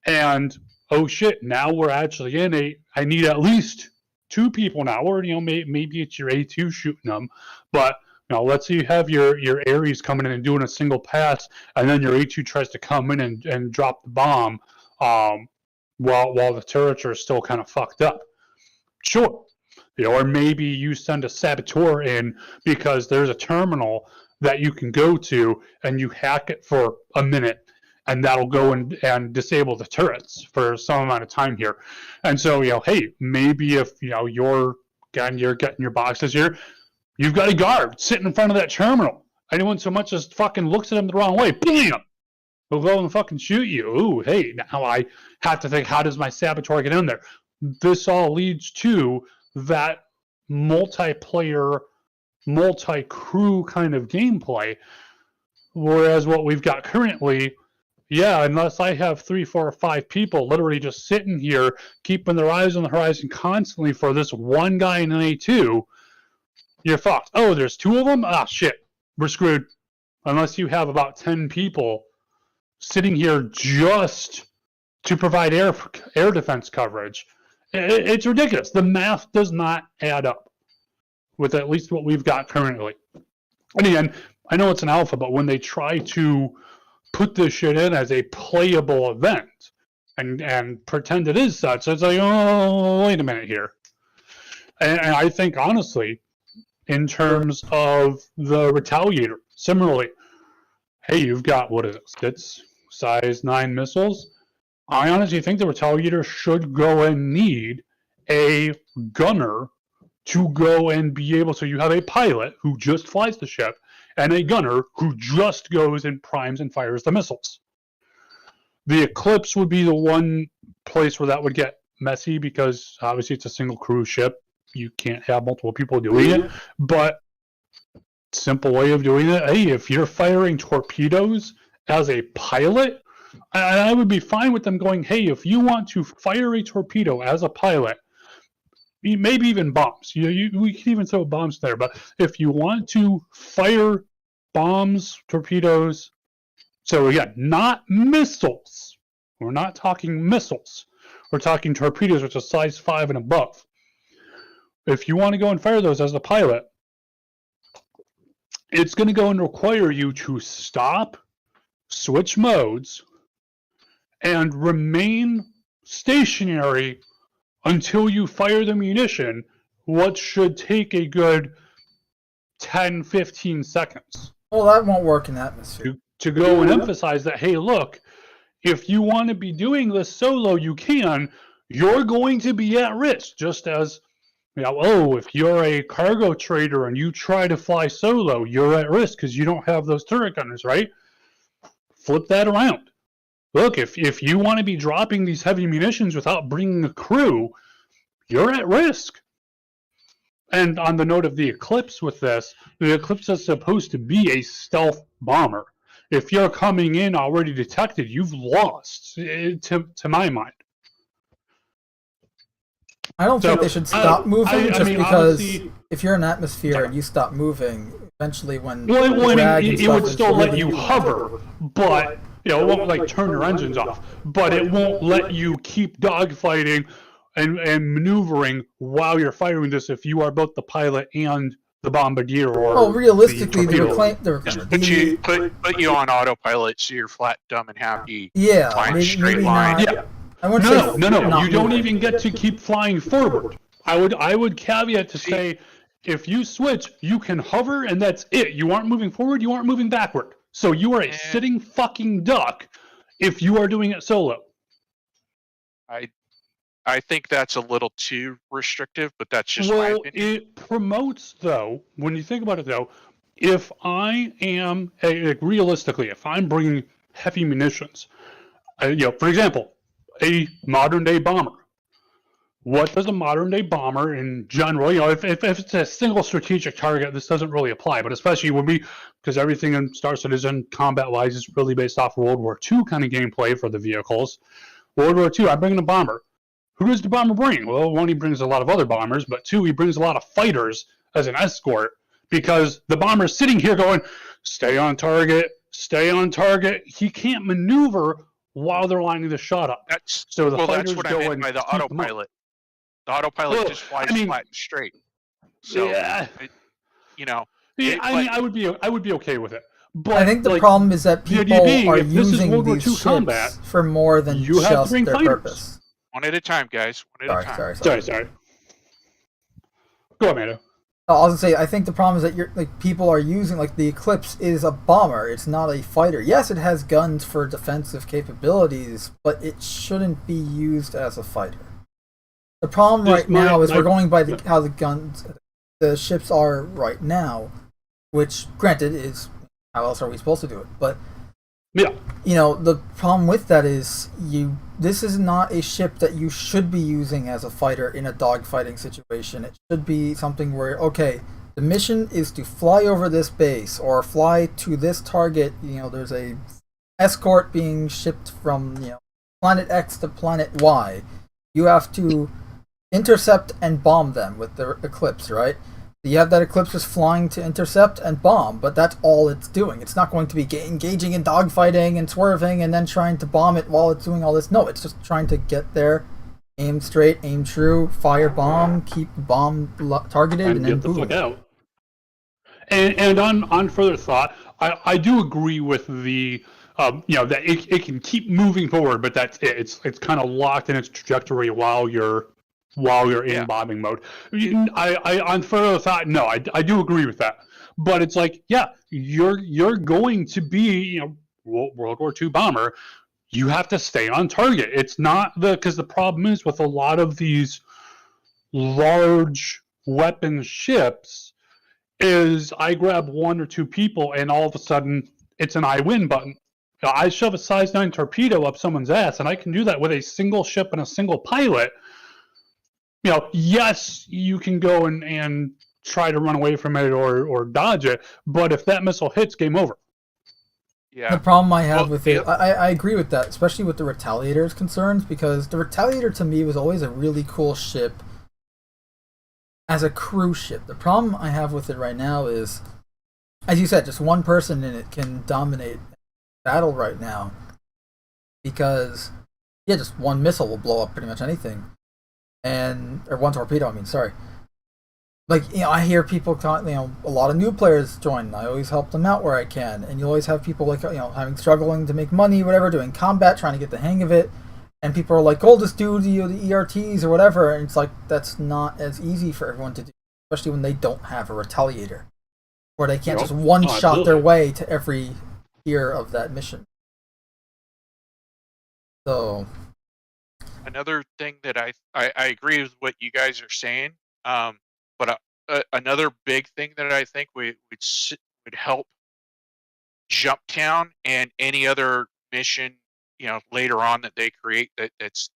and oh shit, now we're actually in I need at least 2 people now, or, you know, maybe it's your A2 shooting them, but, you know, let's say you have your Ares coming in and doing a single pass, and then your A2 tries to come in and drop the bomb while the turrets are still kind of fucked up. Sure. You know, or maybe you send a saboteur in because there's a terminal that you can go to and you hack it for a minute, and that'll go and disable the turrets for some amount of time here. And so, you know, hey, maybe if, you know, you're getting your boxes here, you've got a guard sitting in front of that terminal. Anyone so much as fucking looks at him the wrong way, bam! He'll go and fucking shoot you. Ooh, hey, now I have to think, how does my saboteur get in there? This all leads to that multiplayer, multi-crew kind of gameplay. Whereas what we've got currently, yeah, unless I have 3, 4, or 5 people literally just sitting here, keeping their eyes on the horizon constantly for this one guy in an A2, you're fucked. Oh, there's 2 of them? Ah, shit. We're screwed. Unless you have about 10 people sitting here just to provide air defense coverage. It's ridiculous. The math does not add up with at least what we've got currently. And again, I know it's an alpha, but when they try to put this shit in as a playable event and pretend it is such, it's like, oh, wait a minute here. And I think, honestly, in terms of the Retaliator, similarly, hey, you've got, what is it, it's size 9 missiles. I honestly think the Retaliator should go and need a gunner to go and be able, so you have a pilot who just flies the ship and a gunner who just goes and primes and fires the missiles. The Eclipse would be the one place where that would get messy because obviously it's a single crew ship. You can't have multiple people doing it, but simple way of doing it, hey, if you're firing torpedoes as a pilot, I would be fine with them going, hey, if you want to fire a torpedo as a pilot, maybe even bombs. We can even throw bombs there, but if you want to fire bombs, torpedoes, so again, not missiles. We're not talking missiles. We're talking torpedoes, which are size 5 and above. If you want to go and fire those as a pilot, it's going to go and require you to stop, switch modes, and remain stationary until you fire the munition, what should take a good 10, 15 seconds. Well, that won't work in atmosphere. To go and emphasize that, hey, look, if you want to be doing this solo, you can. You're going to be at risk, just as, if you're a cargo trader and you try to fly solo, you're at risk because you don't have those turret gunners, right? Flip that around. Look, if you want to be dropping these heavy munitions without bringing a crew, you're at risk. And on the note of the Eclipse with this, the Eclipse is supposed to be a stealth bomber. If you're coming in already detected, you've lost, to my mind. I don't think they should stop moving because honestly, if you're in atmosphere and you stop moving, eventually when it would still let you hover, but it won't like turn your engines off. But it won't let you keep dogfighting and maneuvering while you're firing this if you are both the pilot and the bombardier. Or realistically, the put you on autopilot so you're flat, dumb, and happy. Yeah, flying straight line. Yeah. No. You don't even get to keep flying forward. I would caveat to say, if you switch, you can hover, and that's it. You aren't moving forward. You aren't moving backward. So you are a sitting fucking duck if you are doing it solo. I think that's a little too restrictive, but that's just my opinion. It promotes, though, when you think about it, though, if I am, realistically, if I'm bringing heavy munitions, for example, a modern-day bomber. What does a modern-day bomber in general, if it's a single strategic target, this doesn't really apply, but especially would be, because everything in Star Citizen, combat-wise, is really based off World War II kind of gameplay for the vehicles. World War II, I'm bringing a bomber. Who does the bomber bring? Well, one, he brings a lot of other bombers, but two, he brings a lot of fighters as an escort, because the bomber's sitting here going, stay on target, stay on target. He can't maneuver while they're lining the shot up. That's fighters what go I meant by the autopilot. The autopilot just flies flat and straight. So, I would be okay with it. But I think the problem is that people are using these ships for more than just their purpose. One at a time, guys. One at a time. Sorry. Go on, Mando. I was gonna say, I think the problem is that people are using, the Eclipse is a bomber. It's not a fighter. Yes, it has guns for defensive capabilities, but it shouldn't be used as a fighter. The problem now is we're going by how the ships are right now, which, granted, is how else are we supposed to do it? But the problem with that is this is not a ship that you should be using as a fighter in a dogfighting situation. It should be something where, the mission is to fly over this base or fly to this target. There's a escort being shipped from planet X to planet Y. You have to intercept and bomb them with the Eclipse, right? You have that Eclipse just flying to intercept and bomb, but that's all it's doing. It's not going to be engaging in dogfighting and swerving and then trying to bomb it while it's doing all this. No, it's just trying to get there, aim straight, aim true, fire bomb, keep the bomb targeted, and then get the boom. fuck out. And on further thought, I do agree with the that it can keep moving forward, but that's it's kind of locked in its trajectory while you're in bombing mode. I on further thought, no, I do agree with that, but it's like, yeah, you're going to be World War II bomber. You have to stay on target. It's not because the problem is with a lot of these large weapon ships is I grab one or two people and all of a sudden it's an I win button. I shove a size 9 torpedo up someone's ass, and I can do that with a single ship and a single pilot. Yes, you can go and try to run away from it or dodge it, but if that missile hits, game over. Yeah. The problem I have with it, I agree with that, especially with the Retaliator's concerns, because the Retaliator to me was always a really cool ship as a crew ship. The problem I have with it right now is, as you said, just one person in it can dominate battle right now, because just one missile will blow up pretty much anything, or one torpedo. I mean, sorry. Like, I hear people, a lot of new players join. I always help them out where I can, and you always have people like, struggling to make money, whatever, doing combat, trying to get the hang of it, and people are like, "Oh, just do the ERTs or whatever," and it's like, that's not as easy for everyone to do, especially when they don't have a Retaliator, or they can't just one-shot their way to every tier of that mission. So, another thing that I agree with what you guys are saying, but another big thing that I think would help JumpTown and any other mission, later on that they create that's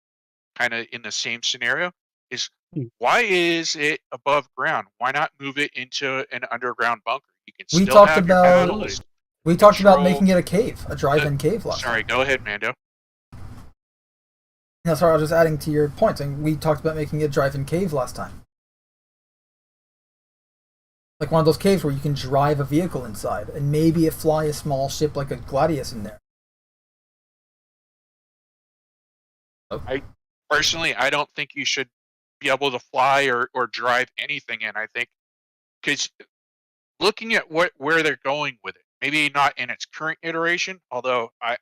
kind of in the same scenario is, why is it above ground? Why not move it into an underground bunker? You can still have your battles. We talked about making it a cave, a drive-in cave last time. Sorry, go ahead, Mando. No, sorry, I was just adding to your points. And we talked about making it a drive-in cave last time. Like one of those caves where you can drive a vehicle inside, and maybe fly a small ship like a Gladius in there. Personally, I don't think you should be able to fly or drive anything in. I think, because looking at where they're going with it, maybe not in its current iteration, although I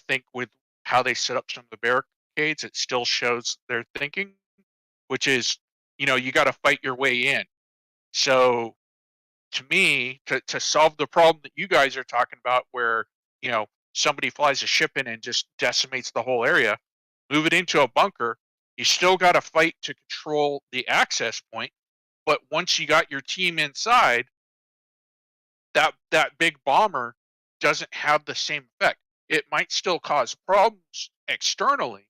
think with how they set up some of the barricades, it still shows their thinking, which is, you got to fight your way in. So to me, to solve the problem that you guys are talking about, where, somebody flies a ship in and just decimates the whole area, move it into a bunker. You still got to fight to control the access point, but once you got your team inside, that big bomber doesn't have the same effect. It might still cause problems externally,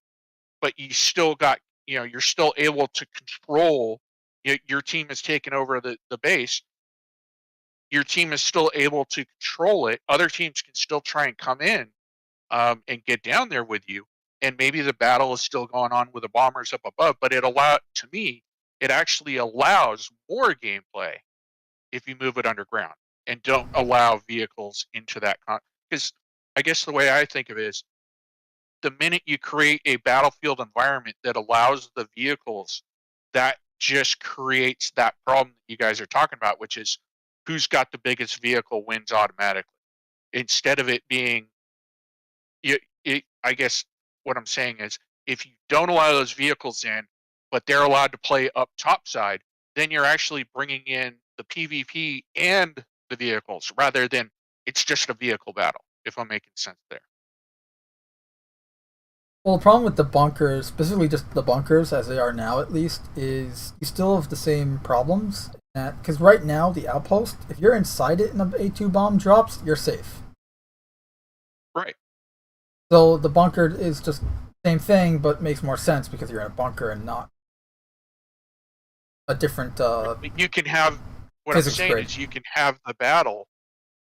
but you still got, you're still able to control. Your team has taken over the base. Your team is still able to control it. Other teams can still try and come in and get down there with you. And maybe the battle is still going on with the bombers up above, but to me, it actually allows more gameplay if you move it underground and don't allow vehicles into that. Because I guess the way I think of it is, the minute you create a battlefield environment that allows the vehicles, that just creates that problem that you guys are talking about, which is who's got the biggest vehicle wins automatically. Instead of it being, I guess what I'm saying is, if you don't allow those vehicles in, but they're allowed to play up topside, then you're actually bringing in the PvP and the vehicles, rather than it's just a vehicle battle, if I'm making sense there. Well, the problem with the bunkers, specifically just the bunkers as they are now at least, is you still have the same problems. Because right now, the outpost, if you're inside it and the A2 bomb drops, you're safe. Right. So the bunker is just the same thing, but makes more sense because you're in a bunker and not a different you can have, what I'm saying is, you can have the battle.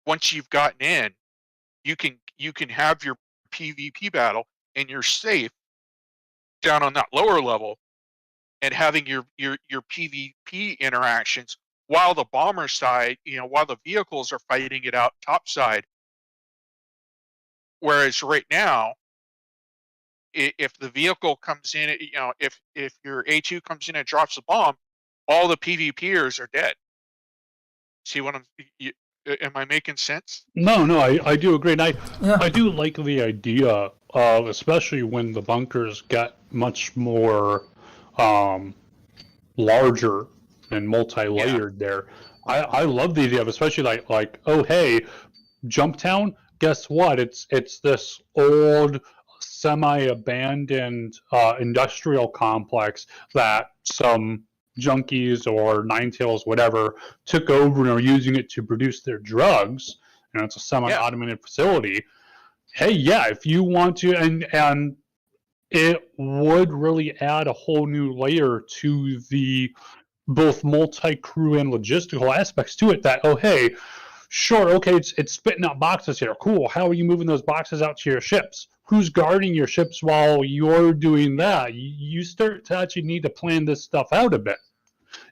Once you've gotten in, you can have your PvP battle, and you're safe down on that lower level. and having your PvP interactions while the bomber side, while the vehicles are fighting it out topside. Whereas right now, if the vehicle comes in, if your A2 comes in and drops a bomb, all the PvPers are dead. See what am I making sense? No, I do agree. And I do like the idea of, especially when the bunkers get much more larger and multi-layered there. I love the idea of, especially like oh hey, JumpTown, guess what? It's this old semi-abandoned industrial complex that some junkies or Ninetales, whatever, took over and are using it to produce their drugs. And it's a semi-automated facility. Hey, yeah, if you want to, and it would really add a whole new layer to the both multi-crew and logistical aspects to it. That, oh hey, sure, okay, it's spitting out boxes here. Cool. How are you moving those boxes out to your ships? Who's guarding your ships while you're doing that? You start to actually need to plan this stuff out a bit.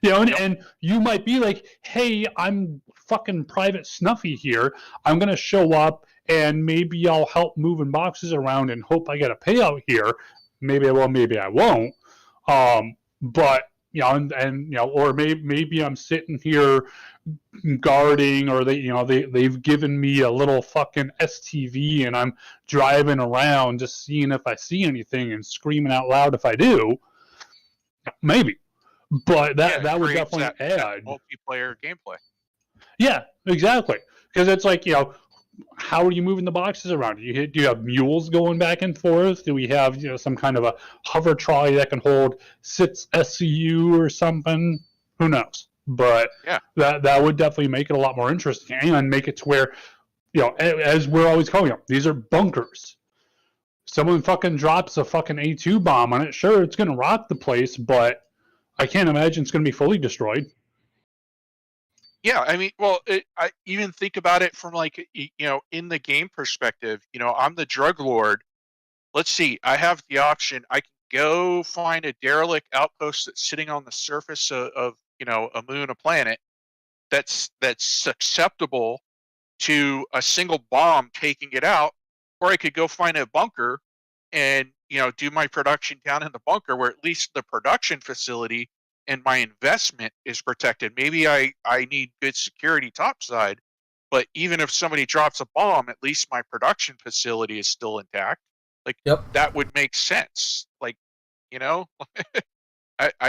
And you might be like, hey, I'm fucking Private Snuffy here. I'm going to show up and maybe I'll help moving boxes around and hope I get a payout here. Maybe I will, maybe I won't. But, or maybe I'm sitting here guarding, or they've given me a little fucking STV and I'm driving around just seeing if I see anything and screaming out loud if I do. Maybe. But that would definitely add multiplayer gameplay. Yeah, exactly. Because it's like, how are you moving the boxes around? Do you have mules going back and forth? Do we have some kind of a hover trolley that can hold 6 SCU or something? Who knows? But that would definitely make it a lot more interesting and make it to where, as we're always calling them, these are bunkers. Someone fucking drops a fucking A2 bomb on it. Sure, it's going to rock the place, but I can't imagine it's going to be fully destroyed. Yeah, I mean, well, I even think about it from in the game perspective. I'm the drug lord. Let's see, I have the option. I can go find a derelict outpost that's sitting on the surface of a moon, a planet that's susceptible to a single bomb taking it out, or I could go find a bunker and do my production down in the bunker, where at least the production facility and my investment is protected. Maybe I need good security topside, but even if somebody drops a bomb, at least my production facility is still intact. That would make sense. I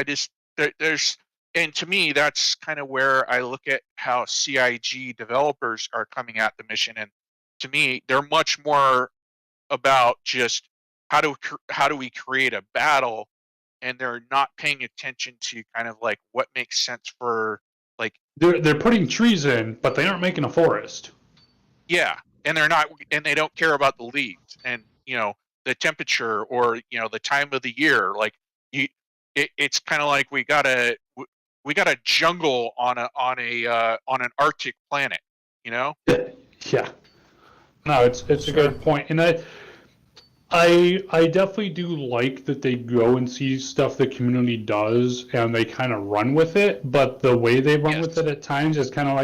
just there's, and to me, that's kind of where I look at how CIG developers are coming at the mission. And to me, they're much more about just how do we create a battle, and they're not paying attention to kind of what makes sense for they're putting trees in, but they aren't making a forest. Yeah, and they don't care about the leaves and the temperature or the time of the year. It's kind of like we got a jungle on an Arctic planet. Yeah. No, it's a good point, and I definitely do like that they go and see stuff the community does and they kind of run with it, but the way they run with it at times is kind of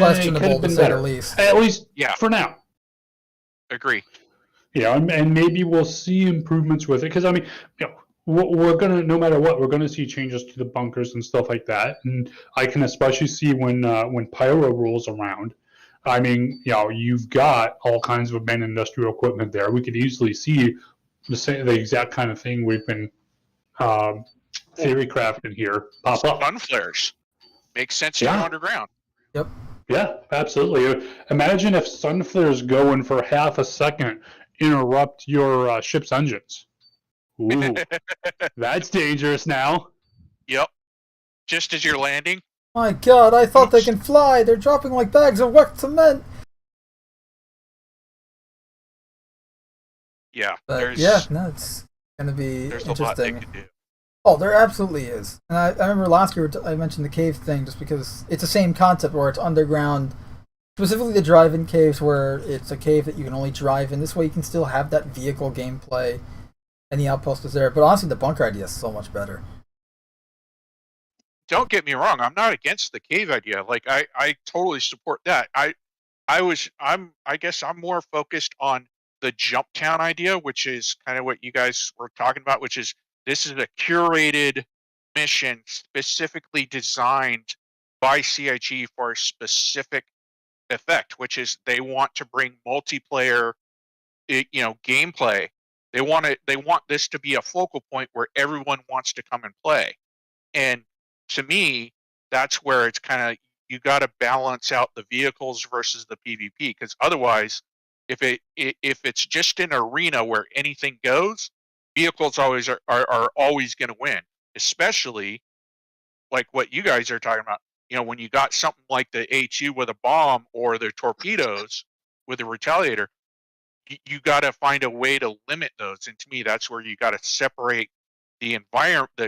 questionable, to say the least. At least for now. Agree. And maybe we'll see improvements with it, because I mean, we're gonna, no matter what, we're gonna see changes to the bunkers and stuff like that, and I can especially see when Pyro rolls around. I mean, you've got all kinds of abandoned industrial equipment there. We could easily see the exact kind of thing we've been theory crafting here pop up. Sun flares makes sense to go underground. Yep. Yeah, absolutely. Imagine if sun flares going for half a second interrupt your ship's engines. Ooh, that's dangerous now. Yep. Just as you're landing. My God, I thought they can fly. They're dropping like bags of wet cement. Yeah. It's gonna be there's interesting. A lot they could do. Oh, there absolutely is. And I remember last year I mentioned the cave thing just because it's the same concept where it's underground, specifically the drive-in caves where it's a cave that you can only drive in. This way you can still have that vehicle gameplay any outpost is there. But honestly, the bunker idea is so much better. Don't get me wrong. I'm not against the cave idea. Like I totally support that. I guess I'm more focused on the JumpTown idea, which is kind of what you guys were talking about, which is this is a curated mission specifically designed by CIG for a specific effect, which is they want to bring multiplayer, gameplay. They want this to be a focal point where everyone wants to come and play. And to me, that's where it's kind of, you got to balance out the vehicles versus the PvP, because otherwise, if it's just an arena where anything goes, vehicles always are always going to win. Especially like what you guys are talking about. When you got something like the A2 with a bomb or the torpedoes with a retaliator, you got to find a way to limit those. And to me, that's where you got to separate the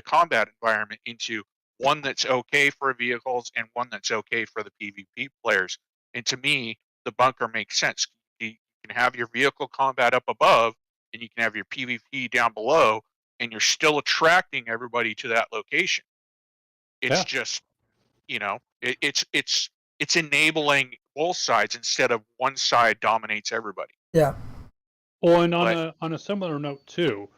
combat environment into one that's okay for vehicles and one that's okay for the PvP players. And to me, the bunker makes sense. You can have your vehicle combat up above, and you can have your PvP down below, and you're still attracting everybody to that location. It's just, it's enabling both sides instead of one side dominates everybody. Yeah. Well, and on a similar note too,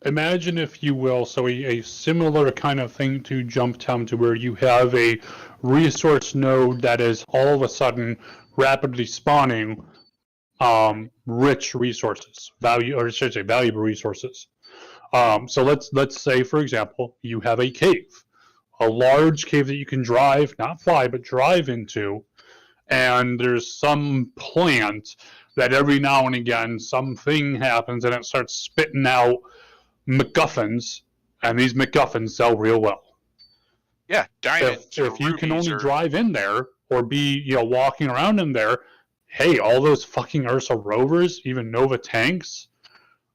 imagine, if you will, so a similar kind of thing to JumpTown, to where you have a resource node that is all of a sudden rapidly spawning rich resources, valuable resources. So let's say, for example, you have a cave, a large cave that you can drive, not fly, but drive into, and there's some plant that every now and again something happens and it starts spitting out MacGuffins, and these MacGuffins sell real well. Yeah, diamonds. If you can only drive in there or be walking around in there, hey, all those fucking Ursa rovers, even Nova tanks,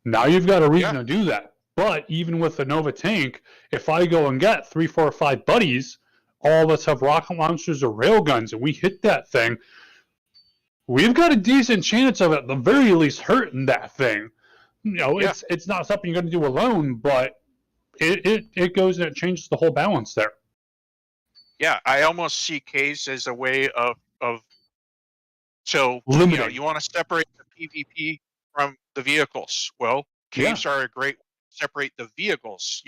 now you've got a reason to do that. But even with the Nova tank, if I go and get 3, 4, or 5 buddies, all of us have rocket launchers or railguns, and we hit that thing, we've got a decent chance of at the very least hurting that thing. It's not something you're going to do alone, but it goes and it changes the whole balance there. Yeah, I almost see caves as a way of limiting. You want to separate the PvP from the vehicles. Well, caves are a great way to separate the vehicles.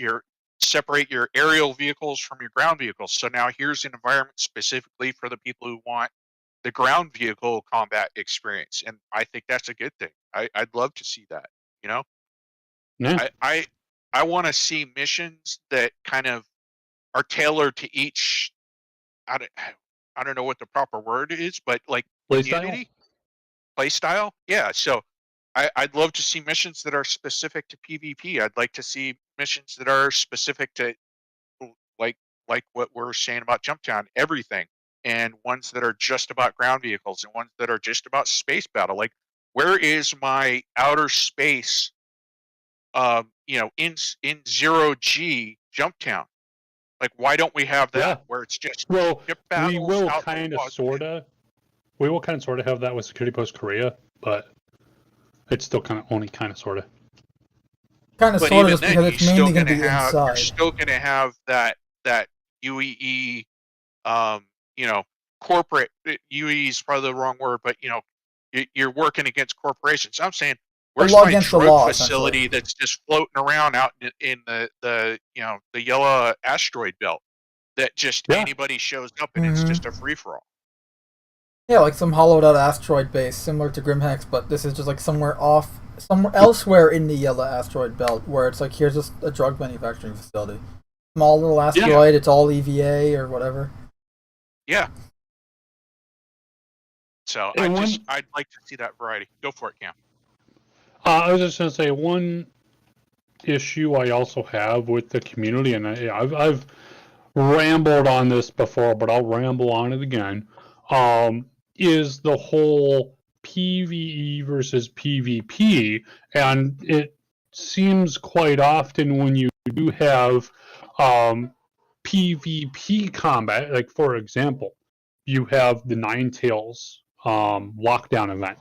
Separate your aerial vehicles from your ground vehicles. So now here's an environment specifically for the people who want the ground vehicle combat experience, and I think that's a good thing. I'd love to see that. Yeah. I want to see missions that kind of are tailored to each. I don't know what the proper word is, but like community play style. Yeah. So I'd love to see missions that are specific to PvP. I'd like to see missions that are specific to like what we're saying about JumpTown, everything, and ones that are just about ground vehicles and ones that are just about space battle. Like, where is my outer space in 0G JumpTown? Like, why don't we have that where it's just ship battles? We will kind of sort of have that with Security Post Korea, but it's still only kind of sort of just because it's mainly going to be inside. You're still going to have that UEE, corporate. UEE is probably the wrong word, but you're working against corporations. I'm saying, where's my drug facility that's just floating around out in the yellow asteroid belt that just anybody shows up and it's just a free for all? Yeah, like some hollowed out asteroid base similar to Grimhex, but this is just like somewhere elsewhere in the yellow asteroid belt, where it's like, here's just a drug manufacturing facility. Small little asteroid, it's all EVA or whatever. Yeah. So I'd like to see that variety. Go for it, Cam. I was just going to say, one issue I also have with the community, and I've rambled on this before, but I'll ramble on it again, is the whole PvE versus PvP. And it seems quite often when you do have PvP combat, like for example, you have the Ninetales lockdown event.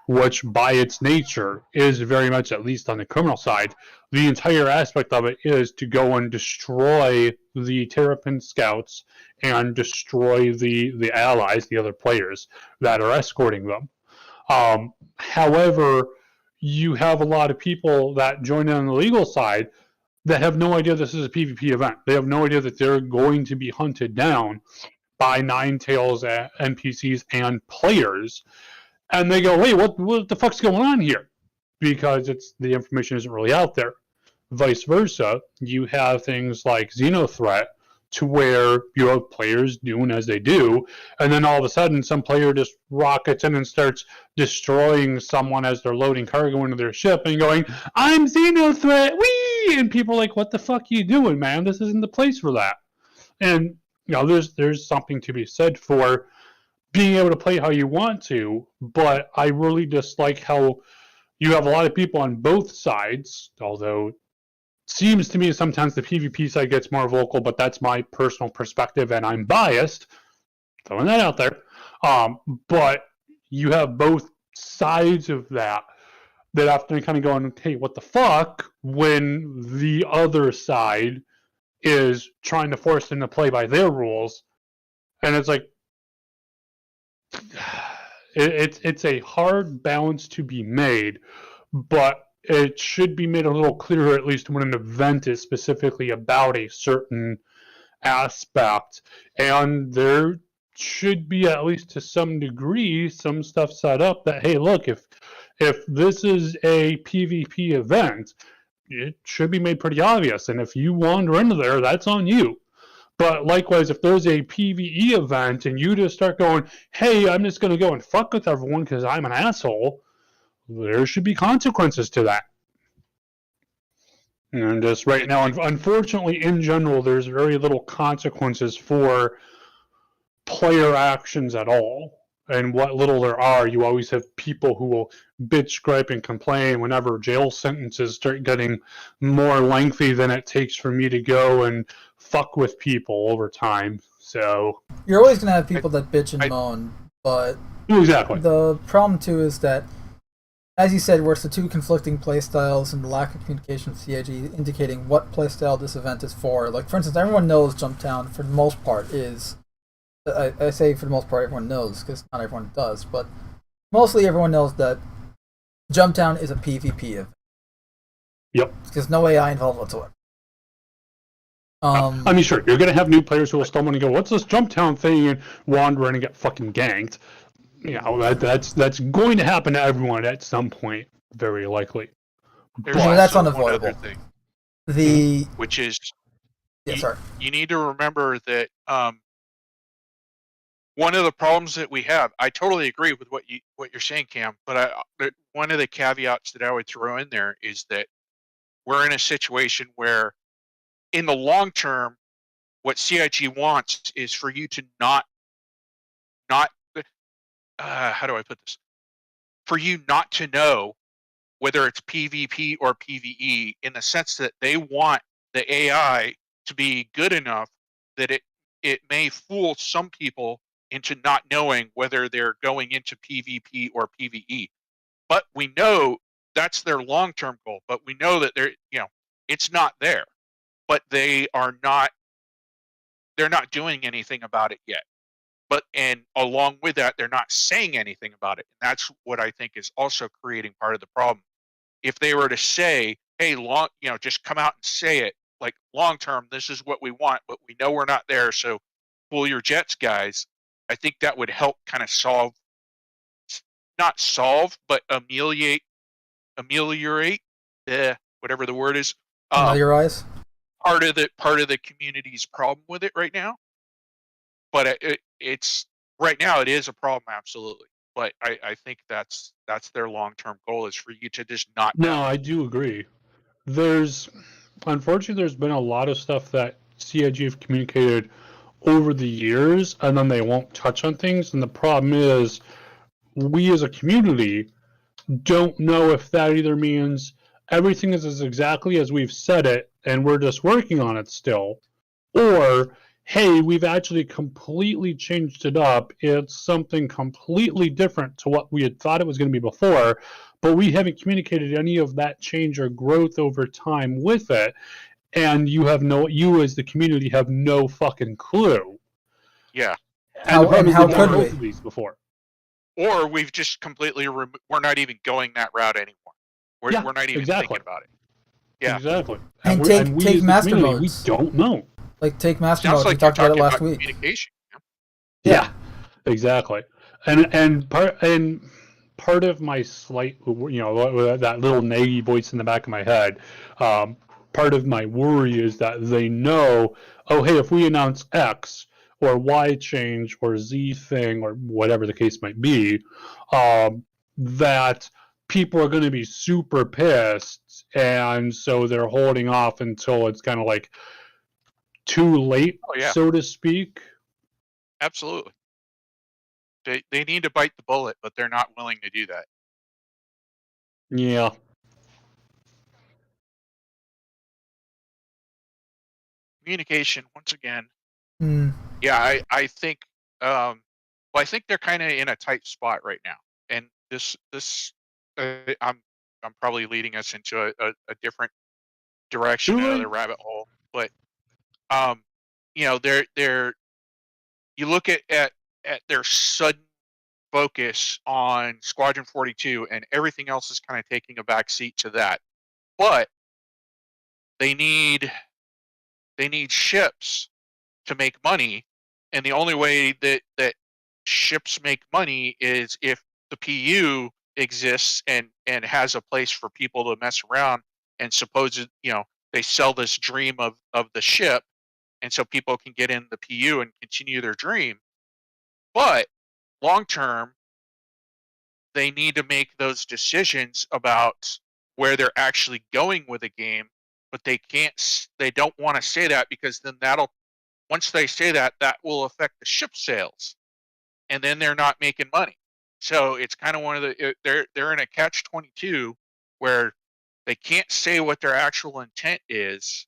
which by its nature is very much, at least on the criminal side, the entire aspect of it is to go and destroy the Terrapin scouts and destroy the allies, the other players that are escorting them. However, you have a lot of people that join in on the legal side that have no idea this is a PvP event. They have no idea that they're going to be hunted down by Ninetales NPCs and players. And they go, wait, what the fuck's going on here? Because the information isn't really out there. Vice versa, you have things like Xenothreat, to where you have players doing as they do, and then all of a sudden some player just rockets in and starts destroying someone as they're loading cargo into their ship and going, I'm Xenothreat, wee! And people are like, what the fuck are you doing, man? This isn't the place for that. And there's something to be said for being able to play how you want to, but I really dislike how you have a lot of people on both sides, although seems to me sometimes the PvP side gets more vocal, but that's my personal perspective and I'm biased, throwing that out there. But you have both sides of that often kind of going, hey, what the fuck, when the other side is trying to force them to play by their rules. And it's like, it's a hard balance to be made, but it should be made a little clearer, at least when an event is specifically about a certain aspect. And there should be, at least to some degree, some stuff set up that, hey, look, if this is a PvP event, it should be made pretty obvious. And if you wander into there, that's on you. But likewise, if there's a PvE event and you just start going, hey, I'm just going to go and fuck with everyone because I'm an asshole, there should be consequences to that. And just right now, unfortunately, in general, there's very little consequences for player actions at all. And what little there are, you always have people who will bitch, gripe, and complain whenever jail sentences start getting more lengthy than it takes for me to go and fuck with people over time. So you're always going to have people that bitch and moan, but exactly. The problem, too, is that, as you said, where it's the two conflicting playstyles and the lack of communication with CIG indicating what playstyle this event is for. Like, for instance, everyone knows JumpTown, for the most part, is... I say for the most part everyone knows, because not everyone does, but mostly everyone knows that JumpTown is a PvP event. Yep. Because no AI involved whatsoever. I mean, sure, you're going to have new players who will stumble and go, what's this JumpTown thing, and wander in and get fucking ganked. You know, that's going to happen to everyone at some point, very likely. There's Well, that's also unavoidable. one other thing, which is you need to remember that one of the problems that we have, I totally agree with what you're saying, Cam, but one of the caveats that I would throw in there is that we're in a situation where, in the long term, what CIG wants is for you to not how do I put this? For you not to know whether it's PvP or PvE, in the sense that they want the AI to be good enough that it may fool some people into not knowing whether they're going into PvP or PvE. But we know that's their long-term goal, but we know that it's not there. But they're not doing anything about it yet. And along with that, they're not saying anything about it. And that's what I think is also creating part of the problem. If they were to say, hey, just come out and say it, like, long term, this is what we want, but we know we're not there, so pull your jets, guys. I think that would help kind of not solve, but ameliorate, whatever the word is. Ameliorize? Part of the community's problem with it right now. But it's right now it is a problem, absolutely. But I think that's their long-term goal, is for you to just not know. No, I do agree. Unfortunately, there's been a lot of stuff that CIG have communicated over the years, and then they won't touch on things. And the problem is, we as a community don't know if that either means everything is as exactly as we've said it, and we're just working on it still, or hey, we've actually completely changed it up. It's something completely different to what we had thought it was going to be before, but we haven't communicated any of that change or growth over time with it. And you as the community have no fucking clue. Yeah. How could both we? of these before. Or we've just completely we're not even going that route anymore. We're not even thinking about it. Yeah. Exactly. And we take as the master community, modes. We don't know. Like take master Sounds modes. like We talked you're about it talking last about week. communication. Yeah, exactly. And part of my slight, that little naggy voice in the back of my head, part of my worry is that they know, oh, hey, if we announce X or Y change or Z thing or whatever the case might be, that people are going to be super pissed, and so they're holding off until it's kind of like too late, so to speak. Absolutely. They need to bite the bullet, but they're not willing to do that. Yeah. Communication, once again. Mm. Yeah, I think I think they're kind of in a tight spot right now. And this I'm probably leading us into a different direction, another rabbit hole. But they're you look at their sudden focus on Squadron 42, and everything else is kind of taking a back seat to that. But they need ships to make money, and the only way that ships make money is if the PU exists and has a place for people to mess around, and suppose they sell this dream of the ship, and so people can get in the PU and continue their dream. But long term, they need to make those decisions about where they're actually going with a game, but they don't want to say that, because then once they say that will affect the ship sales, and then they're not making money. So it's kind of one of the they're in a catch-22 where they can't say what their actual intent is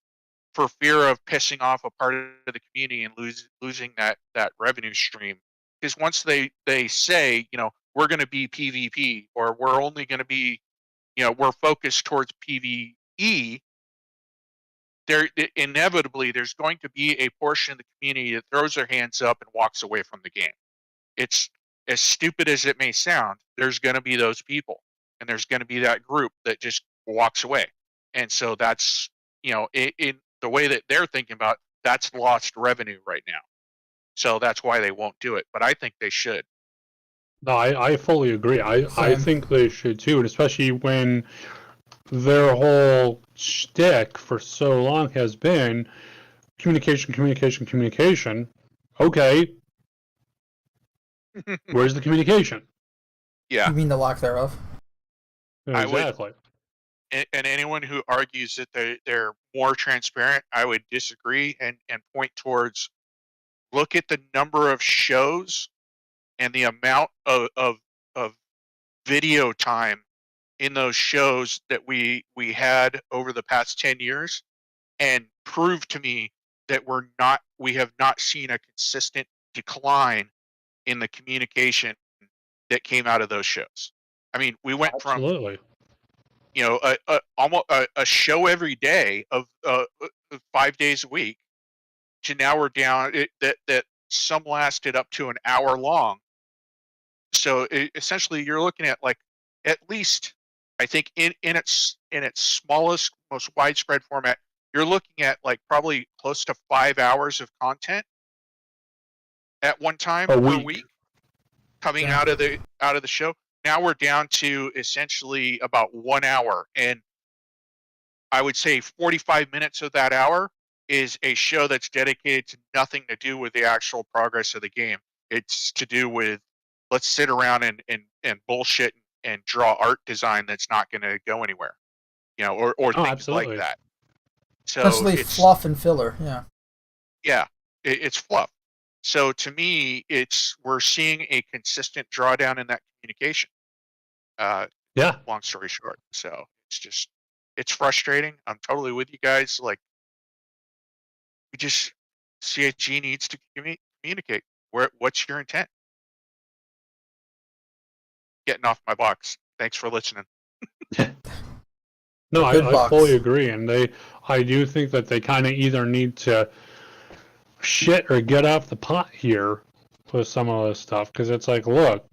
for fear of pissing off a part of the community and losing that revenue stream. Because once they say, we're going to be PvP, or we're only going to be, we're focused towards PvE, inevitably there's going to be a portion of the community that throws their hands up and walks away from the game. It's as stupid as it may sound. There's going to be those people, and there's going to be that group that just walks away. And so that's, in the way that they're thinking about, that's lost revenue right now. So that's why they won't do it. But I think they should. No, I fully agree. I think they should too, and especially when their whole shtick for so long has been communication, communication, communication. Okay, where's the communication? Yeah. You mean the lack thereof? Exactly. And anyone who argues that they're more transparent, I would disagree and point towards, look at the number of shows and the amount of video time in those shows that we had over the past 10 years, and prove to me that we have not seen a consistent decline in the communication that came out of those shows. I mean, we went from almost a show every day of 5 days a week to now we're down that some lasted up to an hour long. So essentially you're looking at, like, at least, I think in its smallest, most widespread format, you're looking at like probably close to 5 hours of content at one time per week coming out of the show. Now we're down to essentially about 1 hour, and I would say 45 minutes of that hour is a show that's dedicated to nothing to do with the actual progress of the game. It's to do with, let's sit around and bullshit and draw art design that's not going to go anywhere, or things like that. So essentially it's fluff and filler. Yeah, it's fluff. So to me, we're seeing a consistent drawdown in that communication. Long story short, so it's frustrating. I'm totally with you guys. Like, CIG needs to communicate. What's your intent? Getting off my box. Thanks for listening. No, Good I box. fully agree, and I do think that they kind of either need to shit or get off the pot here with some of this stuff, because it's like, look,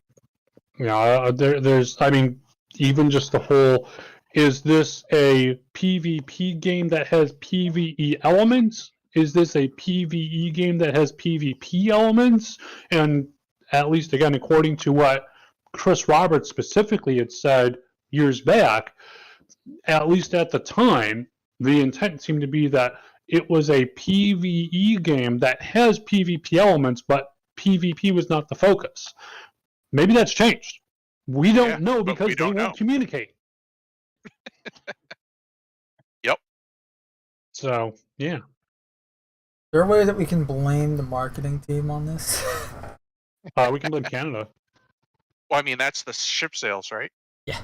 you know, there's, I mean, even just the whole, is this a PvP game that has PvE elements? Is this a PvE game that has PvP elements? And at least, again, according to what Chris Roberts specifically had said years back, at least at the time, the intent seemed to be that it was a PvE game that has PvP elements, but PvP was not the focus. Maybe that's changed. We don't know because they won't communicate. Yep. So, yeah. Is there a way that we can blame the marketing team on this? We can blame Canada. Well, I mean, that's the ship sales, right? Yeah.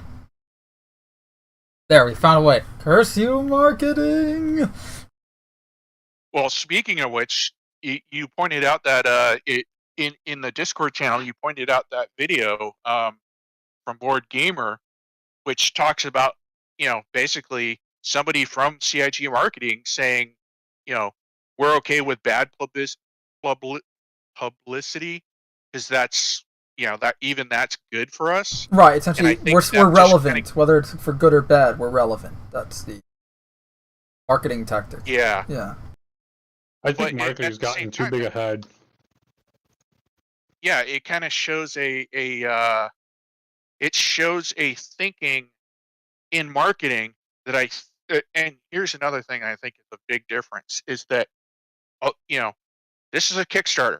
There, we found a way. Curse you, marketing! Well, speaking of which, you pointed out that in the Discord channel, you pointed out that video from Board Gamer, which talks about, basically somebody from CIG marketing saying, we're okay with bad publicity because that's, that's good for us. Right, essentially, we're relevant. Whether it's for good or bad, we're relevant. That's the marketing tactic. Yeah. Yeah. I think marketing's gotten too big ahead. Yeah, it kind of shows it shows a thinking in marketing that and here's another thing I think is a big difference is that, this is a Kickstarter.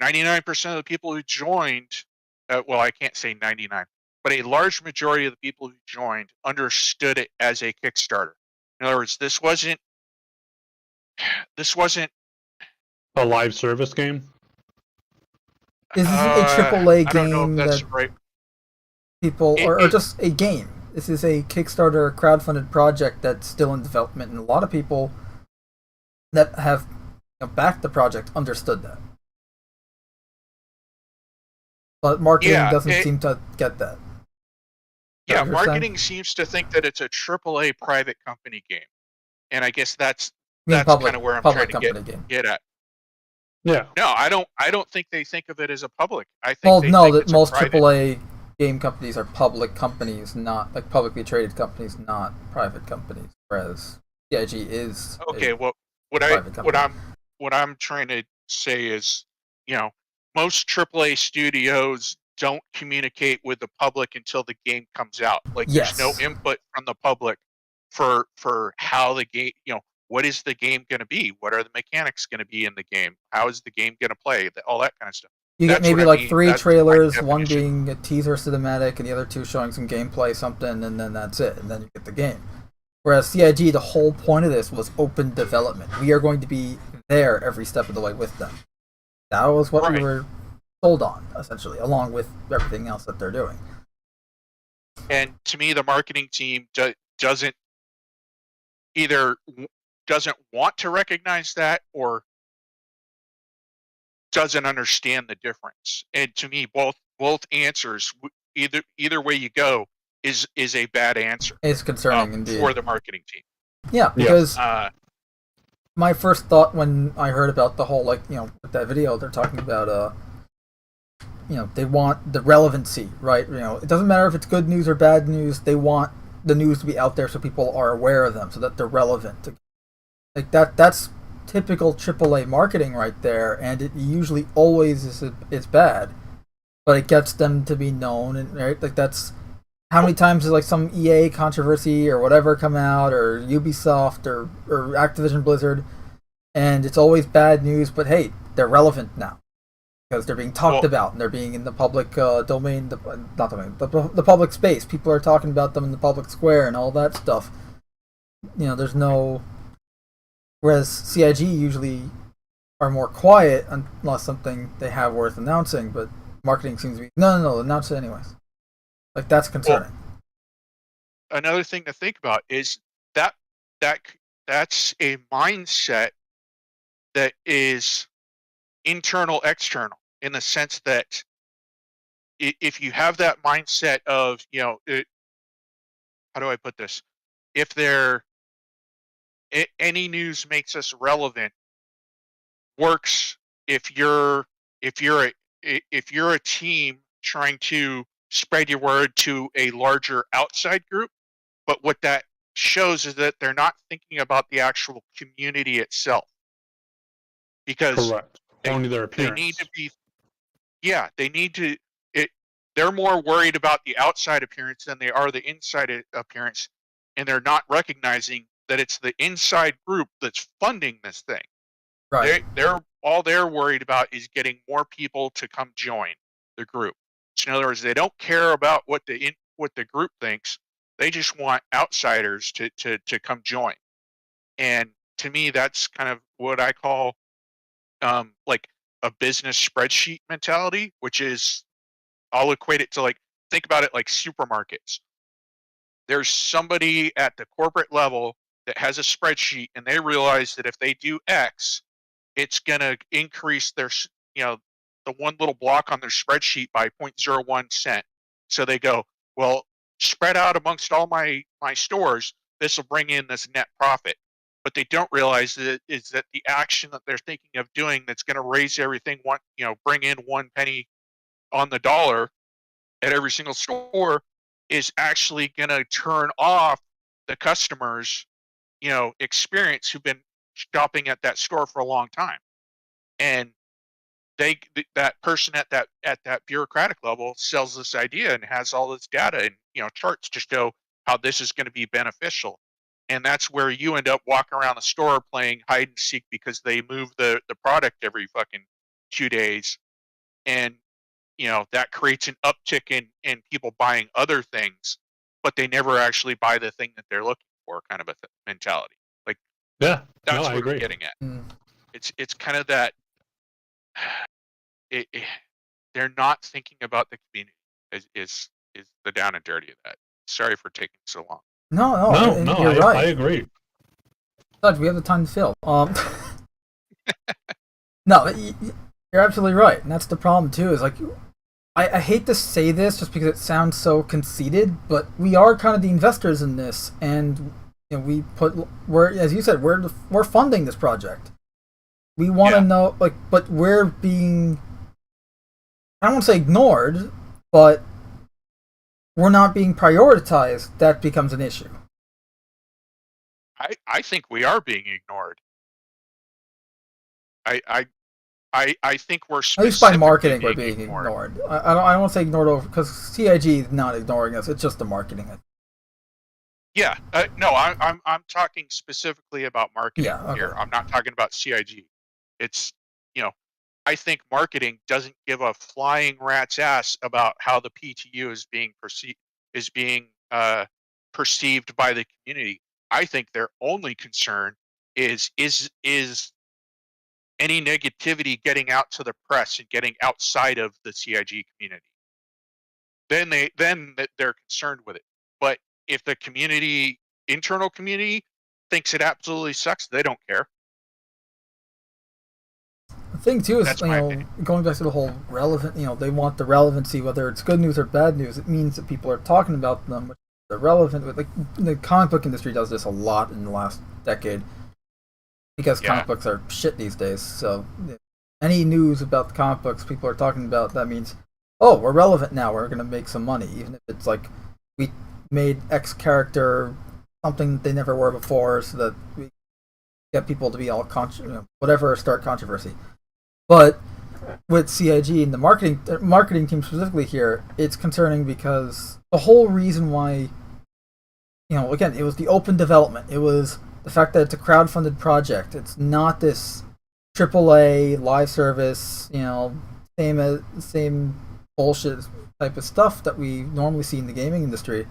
99% of the people who joined, well, I can't say 99, but a large majority of the people who joined understood it as a Kickstarter. In other words, this wasn't a live service game. Is this a AAA game? I don't know if that's that right. People, or just a game? This is a Kickstarter crowdfunded project that's still in development, and a lot of people that have backed the project understood that. But marketing doesn't seem to get that. Yeah, marketing seems to think that it's a AAA private company game, and I guess that's kind of where I'm trying to get at. Yeah. No, I don't think they think of it as a public. I think that most AAA game companies are public companies, not like publicly traded companies, not private companies. Whereas CIG is okay. Well, what I'm trying to say is, most AAA studios don't communicate with the public until the game comes out. Like, there's no input from the public for how the game, what is the game going to be? What are the mechanics going to be in the game? How is the game going to play? All that kind of stuff. You get maybe like 3 trailers, one being a teaser cinematic, and the other 2 showing some gameplay, something, and then that's it. And then you get the game. Whereas CIG, the whole point of this was open development. We are going to be there every step of the way with them. That was what we were sold on, essentially, along with everything else that they're doing. And to me, the marketing team doesn't want to recognize that or doesn't understand the difference. And to me, both answers, either way you go, is a bad answer. It's concerning indeed for the marketing team. Yeah, because my first thought when I heard about the whole, with that video, they're talking about, they want the relevancy, right? It doesn't matter if it's good news or bad news. They want the news to be out there so people are aware of them, so that they're relevant. Like that's typical AAA marketing right there, and it usually always is bad, but it gets them to be known, and right, like that's how many times has some EA controversy or whatever come out, or Ubisoft or Activision Blizzard, and it's always bad news, but hey, they're relevant now because they're being talked about and they're being in the public domain, the public space. People are talking about them in the public square and all that stuff. There's no. Whereas CIG usually are more quiet unless something they have worth announcing, but marketing seems to be no, announce it anyways. Like that's concerning. Well, another thing to think about is that's a mindset that is internal, external, in the sense that if you have that mindset of, how do I put this? If any news makes us relevant, works if you're a team trying to spread your word to a larger outside group, but what that shows is that they're not thinking about the actual community itself, because Correct. Only their they appearance. need to be, they need to, they're more worried about the outside appearance than they are the inside appearance, and they're not recognizing that it's the inside group that's funding this thing. Right. They're worried about is getting more people to come join the group. So in other words, they don't care about what the group thinks. They just want outsiders to come join. And to me, that's kind of what I call like a business spreadsheet mentality, which is, I'll equate it to, like, think about it like supermarkets. There's somebody at the corporate level that has a spreadsheet, and they realize that if they do X, it's going to increase their, the one little block on their spreadsheet by 0.01 cent. So they go, well, spread out amongst all my stores, this will bring in this net profit. But they don't realize is that the action that they're thinking of doing that's going to raise everything, bring in 1 penny on the dollar at every single store, is actually going to turn off the customers, experience who've been shopping at that store for a long time. And that person at that bureaucratic level sells this idea and has all this data and charts to show how this is going to be beneficial. And that's where you end up walking around the store playing hide and seek because they move the product every fucking 2 days. And that creates an uptick in people buying other things, but they never actually buy the thing that they're looking for, kind of a mentality. Like, Yeah, that's no, what I agree. I'm getting at. Mm. It's kind of that they're not thinking about the community is the down and dirty of that. Sorry for taking so long. No, you're right. I agree. Judge, we have the time to fill. No, you're absolutely right, and that's the problem too. Is like, I hate to say this just because it sounds so conceited, but we are kind of the investors in this, and we're as you said, we're funding this project. We want to know, like, but we're being, I don't want to say ignored, but we're not being prioritized. That becomes an issue. I think we are being ignored. I think we're at least by marketing we're being ignored. I don't want to say ignored over because CIG is not ignoring us. It's just the marketing. Yeah, no, I'm talking specifically about marketing here. I'm not talking about CIG. It's I think marketing doesn't give a flying rat's ass about how the PTU is being perceived by the community. I think their only concern is any negativity getting out to the press and getting outside of the CIG community. Then they're concerned with it. But if the internal community thinks it absolutely sucks, they don't care. The thing too is, going back to the whole relevant, they want the relevancy, whether it's good news or bad news. It means that people are talking about them, which they're relevant. Like, the comic book industry does this a lot in the last decade because comic books are shit these days. So any news about the comic books people are talking about, that means, oh, we're relevant now. We're going to make some money, even if it's like we made X character something they never were before, so that we get people to be all whatever, start controversy. But with CIG and the marketing team specifically here, it's concerning because the whole reason why, again, it was the open development. It was the fact that it's a crowdfunded project. It's not this AAA live service, same bullshit type of stuff that we normally see in the gaming industry.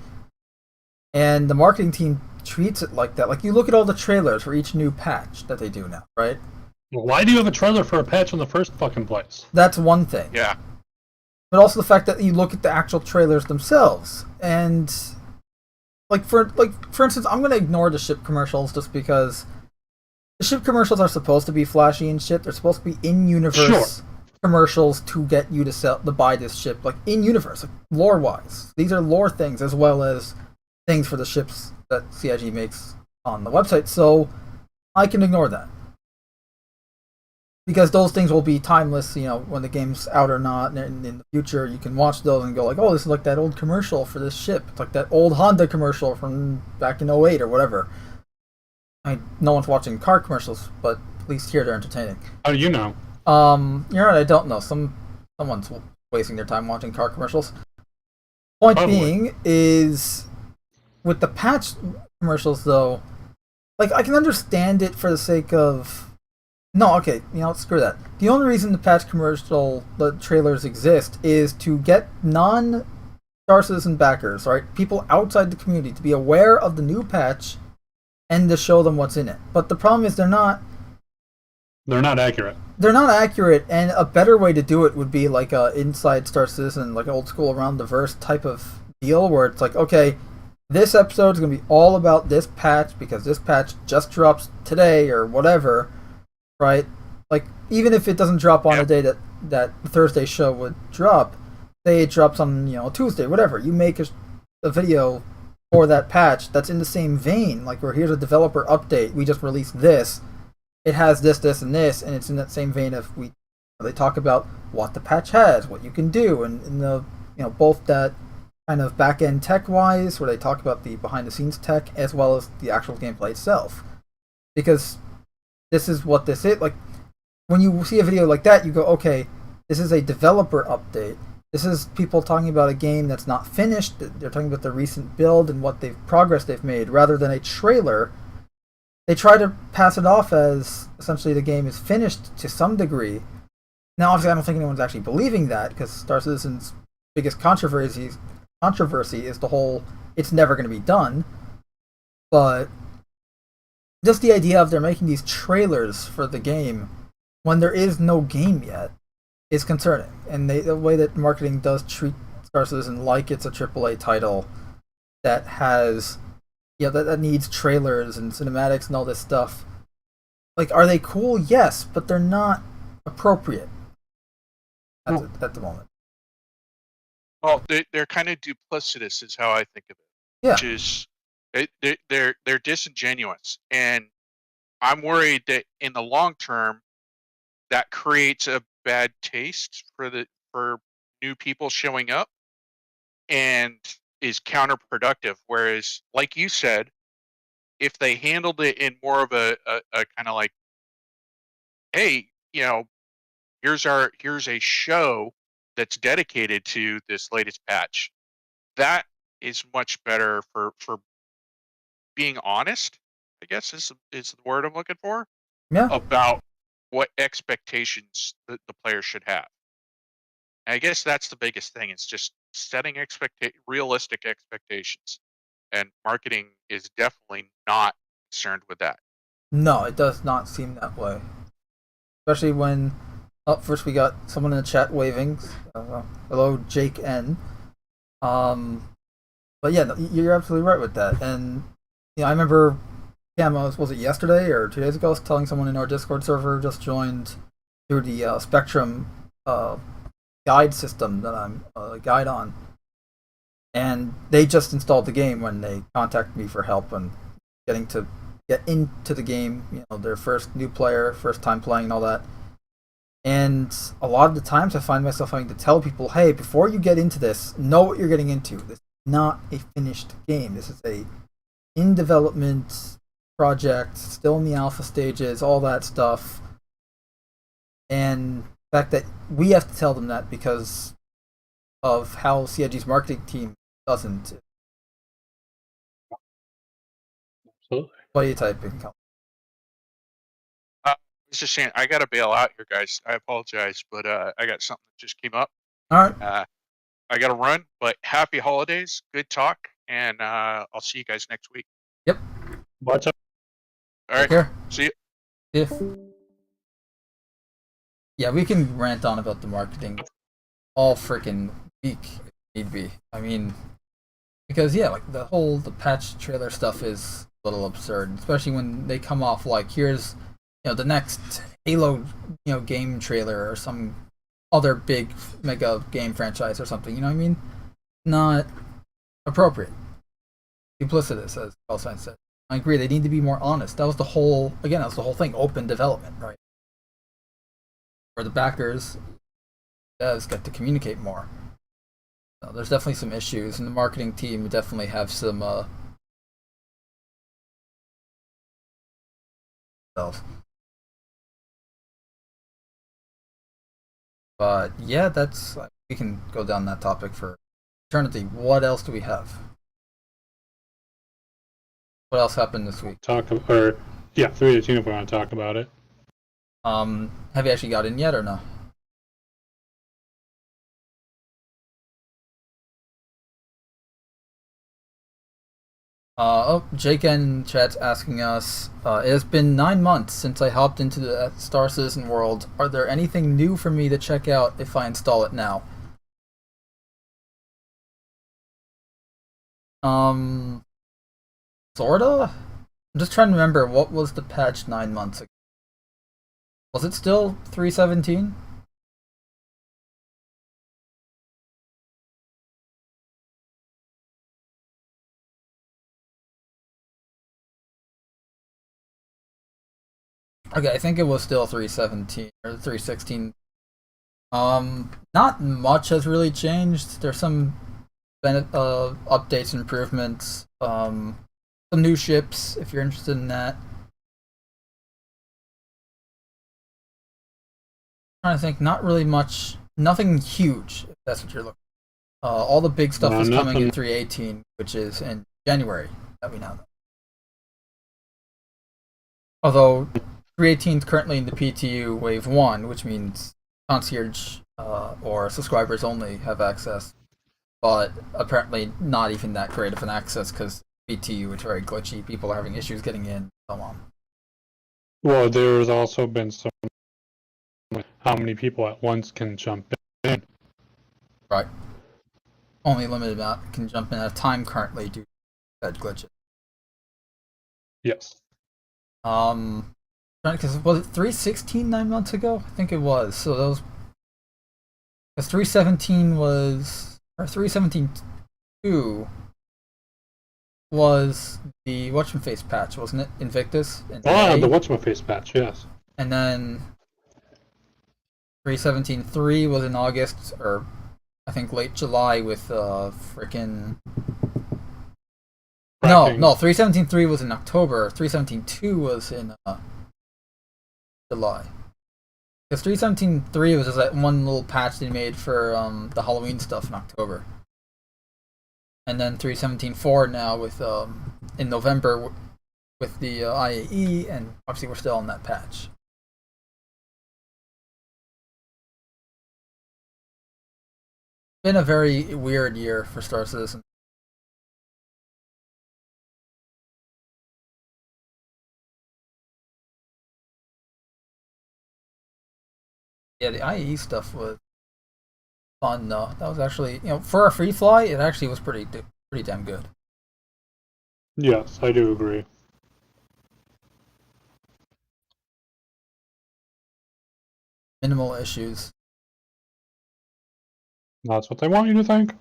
And the marketing team treats it like that. Like, you look at all the trailers for each new patch that they do now, right? Why do you have a trailer for a patch in the first fucking place? That's one thing. Yeah. But also the fact that you look at the actual trailers themselves, and for instance, I'm going to ignore the ship commercials just because the ship commercials are supposed to be flashy and shit. They're supposed to be in-universe commercials to get you to buy this ship, like in-universe, like, lore-wise. These are lore things as well as things for the ships that CIG makes on the website, so I can ignore that. Because those things will be timeless, when the game's out or not, and in the future you can watch those and go like, oh, this is like that old commercial for this ship. It's like that old Honda commercial from back in 08 or whatever. I mean, no one's watching car commercials, but at least here they're entertaining. How do you know? You're right, I don't know. Someone's wasting their time watching car commercials. Point being is, with the patch commercials though, like, I can understand it for the sake of... No, okay, screw that. The only reason the patch the trailers exist is to get non-Star Citizen backers, right? People outside the community to be aware of the new patch and to show them what's in it. But the problem is they're not accurate. They're not accurate, and a better way to do it would be like a inside Star Citizen, like old school Around the Verse type of deal, where it's like, okay, this episode is going to be all about this patch because this patch just drops today or whatever, right? Like, even if it doesn't drop on the day that the Thursday show would drop, say it drops on, Tuesday, whatever. You make a video for that patch that's in the same vein, like, where here's a developer update, we just released this, it has this, this, and this, and it's in that same vein of they talk about what the patch has, what you can do, and the both that kind of back end tech wise, where they talk about the behind the scenes tech as well as the actual gameplay itself, because this is what this is. Like, when you see a video like that, you go, okay, this is a developer update. This is people talking about a game that's not finished. They're talking about the recent build and what progress they've made, rather than a trailer. They try to pass it off as essentially the game is finished to some degree. Now, obviously, I don't think anyone's actually believing that, because Star Citizen's biggest controversy is the whole it's never going to be done. But just the idea of they're making these trailers for the game when there is no game yet is concerning. And the way that marketing does treat Star Citizen like it's a AAA title that has... that needs trailers and cinematics and all this stuff. Like, are they cool? Yes, but they're not appropriate at the moment. Well, they're kind of duplicitous, is how I think of it. Yeah. Which is, they're disingenuous, and I'm worried that in the long term, that creates a bad taste for new people showing up, and is counterproductive. Whereas, like you said, if they handled it in more of a kind of like, hey, here's a show that's dedicated to this latest patch, that is much better for being honest, I guess is the word I'm looking for. Yeah. About what expectations the player should have. And I guess that's the biggest thing. It's just setting realistic expectations, and marketing is definitely not concerned with that. No, it does not seem that way. Especially when first we got someone in the chat waving. Hello, Jake N. But yeah, you're absolutely right with that. And I remember, was it yesterday or 2 days ago, I was telling someone in our Discord server just joined through the Spectrum guide system that I'm a guide on, and they just installed the game when they contacted me for help and getting to get into the game, their first new player, first time playing and all that. And a lot of the times I find myself having to tell people, hey, before you get into this, know what you're getting into. This is not a finished game. This is a in development project, still in the alpha stages, all that stuff. And the fact that we have to tell them that because of how CIG's marketing team doesn't. Absolutely. What are you typing? It's just saying, I gotta bail out here, guys. I apologize, but I got something that just came up. All right. I gotta run, but happy holidays, good talk, and I'll see you guys next week. Yep. Watch out. All right. Here. See you. Yeah, we can rant on about the marketing all freaking week if need be. I mean, because like the patch trailer stuff is a little absurd, especially when they come off like, here's the next Halo, game trailer or some other big mega game franchise or something. You know what I mean? Not appropriate. Duplicitous, as Palestine said. I agree. They need to be more honest. That was the whole thing. Open development, right? Where the backers, devs, get to communicate more. So there's definitely some issues, and the marketing team definitely have some. But yeah, we can go down that topic for eternity. What else do we have? What else happened this week? 318 if we want to talk about it. Have you actually got in yet or no? Jake in chat's asking us, it has been 9 months since I hopped into the Star Citizen world. Are there anything new for me to check out if I install it now? Sorta? I'm just trying to remember, what was the patch 9 months ago? Was it still 3.17? Okay, I think it was still 3.17 or 3.16. Not much has really changed. There's some updates and improvements. Some new ships, if you're interested in that. I'm trying to think, not really much, nothing huge, if that's what you're looking for. All the big stuff is coming in 3.18, which is in January, that we know. Although 3.18 is currently in the PTU Wave 1, which means concierge or subscribers only have access. But apparently not even that great of an access because PTU is very glitchy. People are having issues getting in, so on. Well, there's also been some how many people at once can jump in. Right. Only a limited amount can jump in at a time currently due to that glitches. Yes. Because was it 3.16 9 months ago? I think it was. So that was because 3.17 was, or 3.17.2 was the whatchamface patch, wasn't it? Invictus. The whatchamface patch, yes. And then 3.17.3 was in August, or I think late July with frickin'. No, 3.17.3 was in October. 3.17.2 was in July. Because 3.17.3 was just that one little patch they made for the Halloween stuff in October. And then 3.17.4 now with in November with the IAE, and obviously we're still on that patch. Been a very weird year for Star Citizen. Yeah, the IE stuff was fun though. That was actually, for a free fly, it actually was pretty damn good. Yes, I do agree. Minimal issues. That's what they want you to think.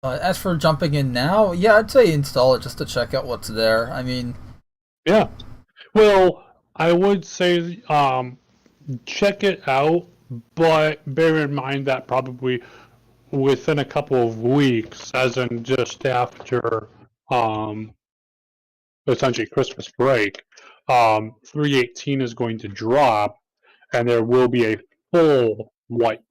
As for jumping in now, yeah, I'd say install it just to check out what's there. I mean, yeah. Well, I would say check it out, but bear in mind that probably within a couple of weeks, as in just after essentially Christmas break, 3.18 is going to drop, and there will be a full wipe.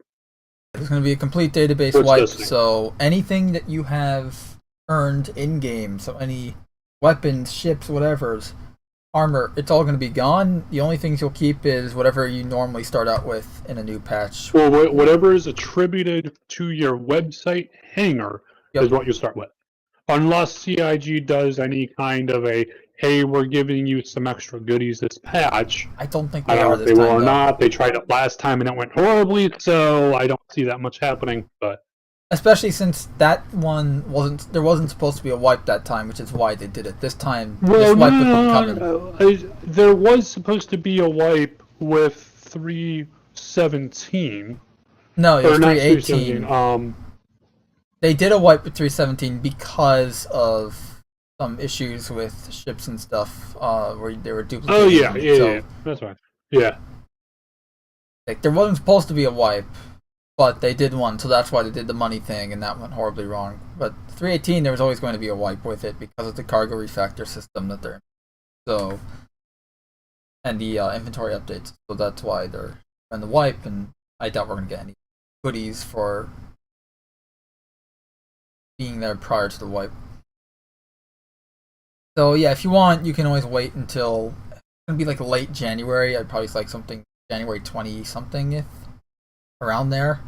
It's going to be a complete database wipe, so anything that you have earned in-game, so any weapons, ships, whatever's, armor, it's all going to be gone. The only things you'll keep is whatever you normally start out with in a new patch. Well, whatever is attributed to your website hangar is what you start with. Unless CIG does any kind of a, hey, we're giving you some extra goodies this patch. I don't think they are this time. They will or not. They tried it last time and it went horribly, so I don't see that much happening. But Especially since that one there wasn't supposed to be a wipe that time, which is why they did it. This time, this wipe with them coming. There was supposed to be a wipe with 317. No, it was Or not 318. 317. They did a wipe with 317 because of some issues with ships and stuff, where they were duplicating. Oh yeah, so, yeah, that's right. Yeah. Like, there wasn't supposed to be a wipe, but they did one, so that's why they did the money thing, and that went horribly wrong. But 318, there was always going to be a wipe with it because of the cargo refactor system that they're so, and the inventory updates. So that's why they're in the wipe, and I doubt we're going to get any goodies for being there prior to the wipe. So yeah, if you want, you can always wait until it's gonna be like late January. I'd probably like something January 20 something, if around there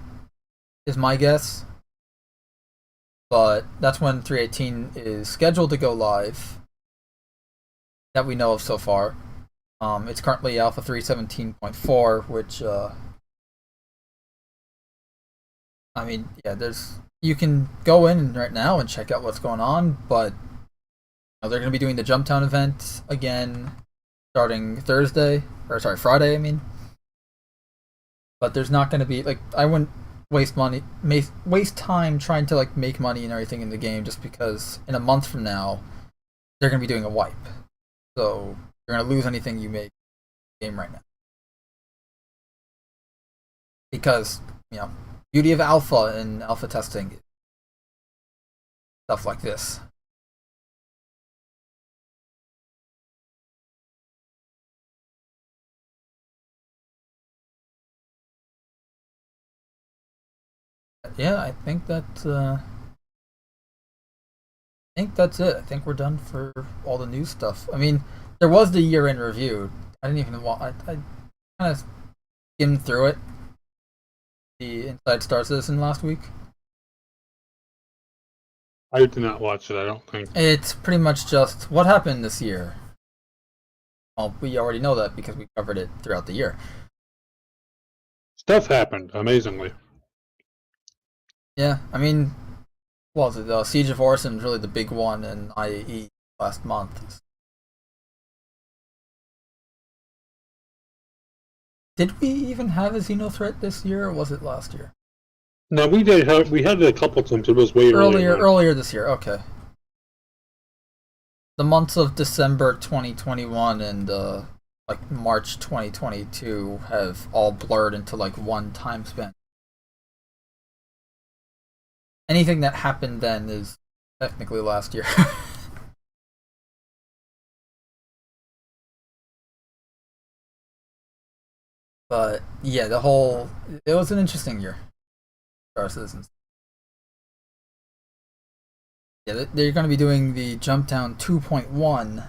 is my guess. But that's when 318 is scheduled to go live that we know of so far. It's currently Alpha 317.4, which I mean, yeah, you can go in right now and check out what's going on, but they're going to be doing the JumpTown event again starting Friday, I mean. But there's not going to be, like, I wouldn't waste time trying to, like, make money and everything in the game just because in a month from now, they're going to be doing a wipe. So you're going to lose anything you make in the game right now. Because, beauty of alpha and alpha testing, stuff like this. Yeah, I think that's it. I think we're done for all the news stuff. I mean, there was the year-end review. I didn't even want. I kind of skimmed through it. The Inside Star Citizen last week. I did not watch it, I don't think. It's pretty much just what happened this year. Well, we already know that because we covered it throughout the year. Stuff happened, amazingly. Yeah, I mean, well, the Siege of Orson was really the big one in IAE last month. Did we even have a Xeno threat this year, or was it last year? No, we did. We had it a couple times. It was way earlier this year. Okay. The months of December 2021 and like March 2022 have all blurred into like one time span. Anything that happened then is technically last year. But yeah, it was an interesting year. Star Citizens. Yeah, they're going to be doing the JumpTown 2.1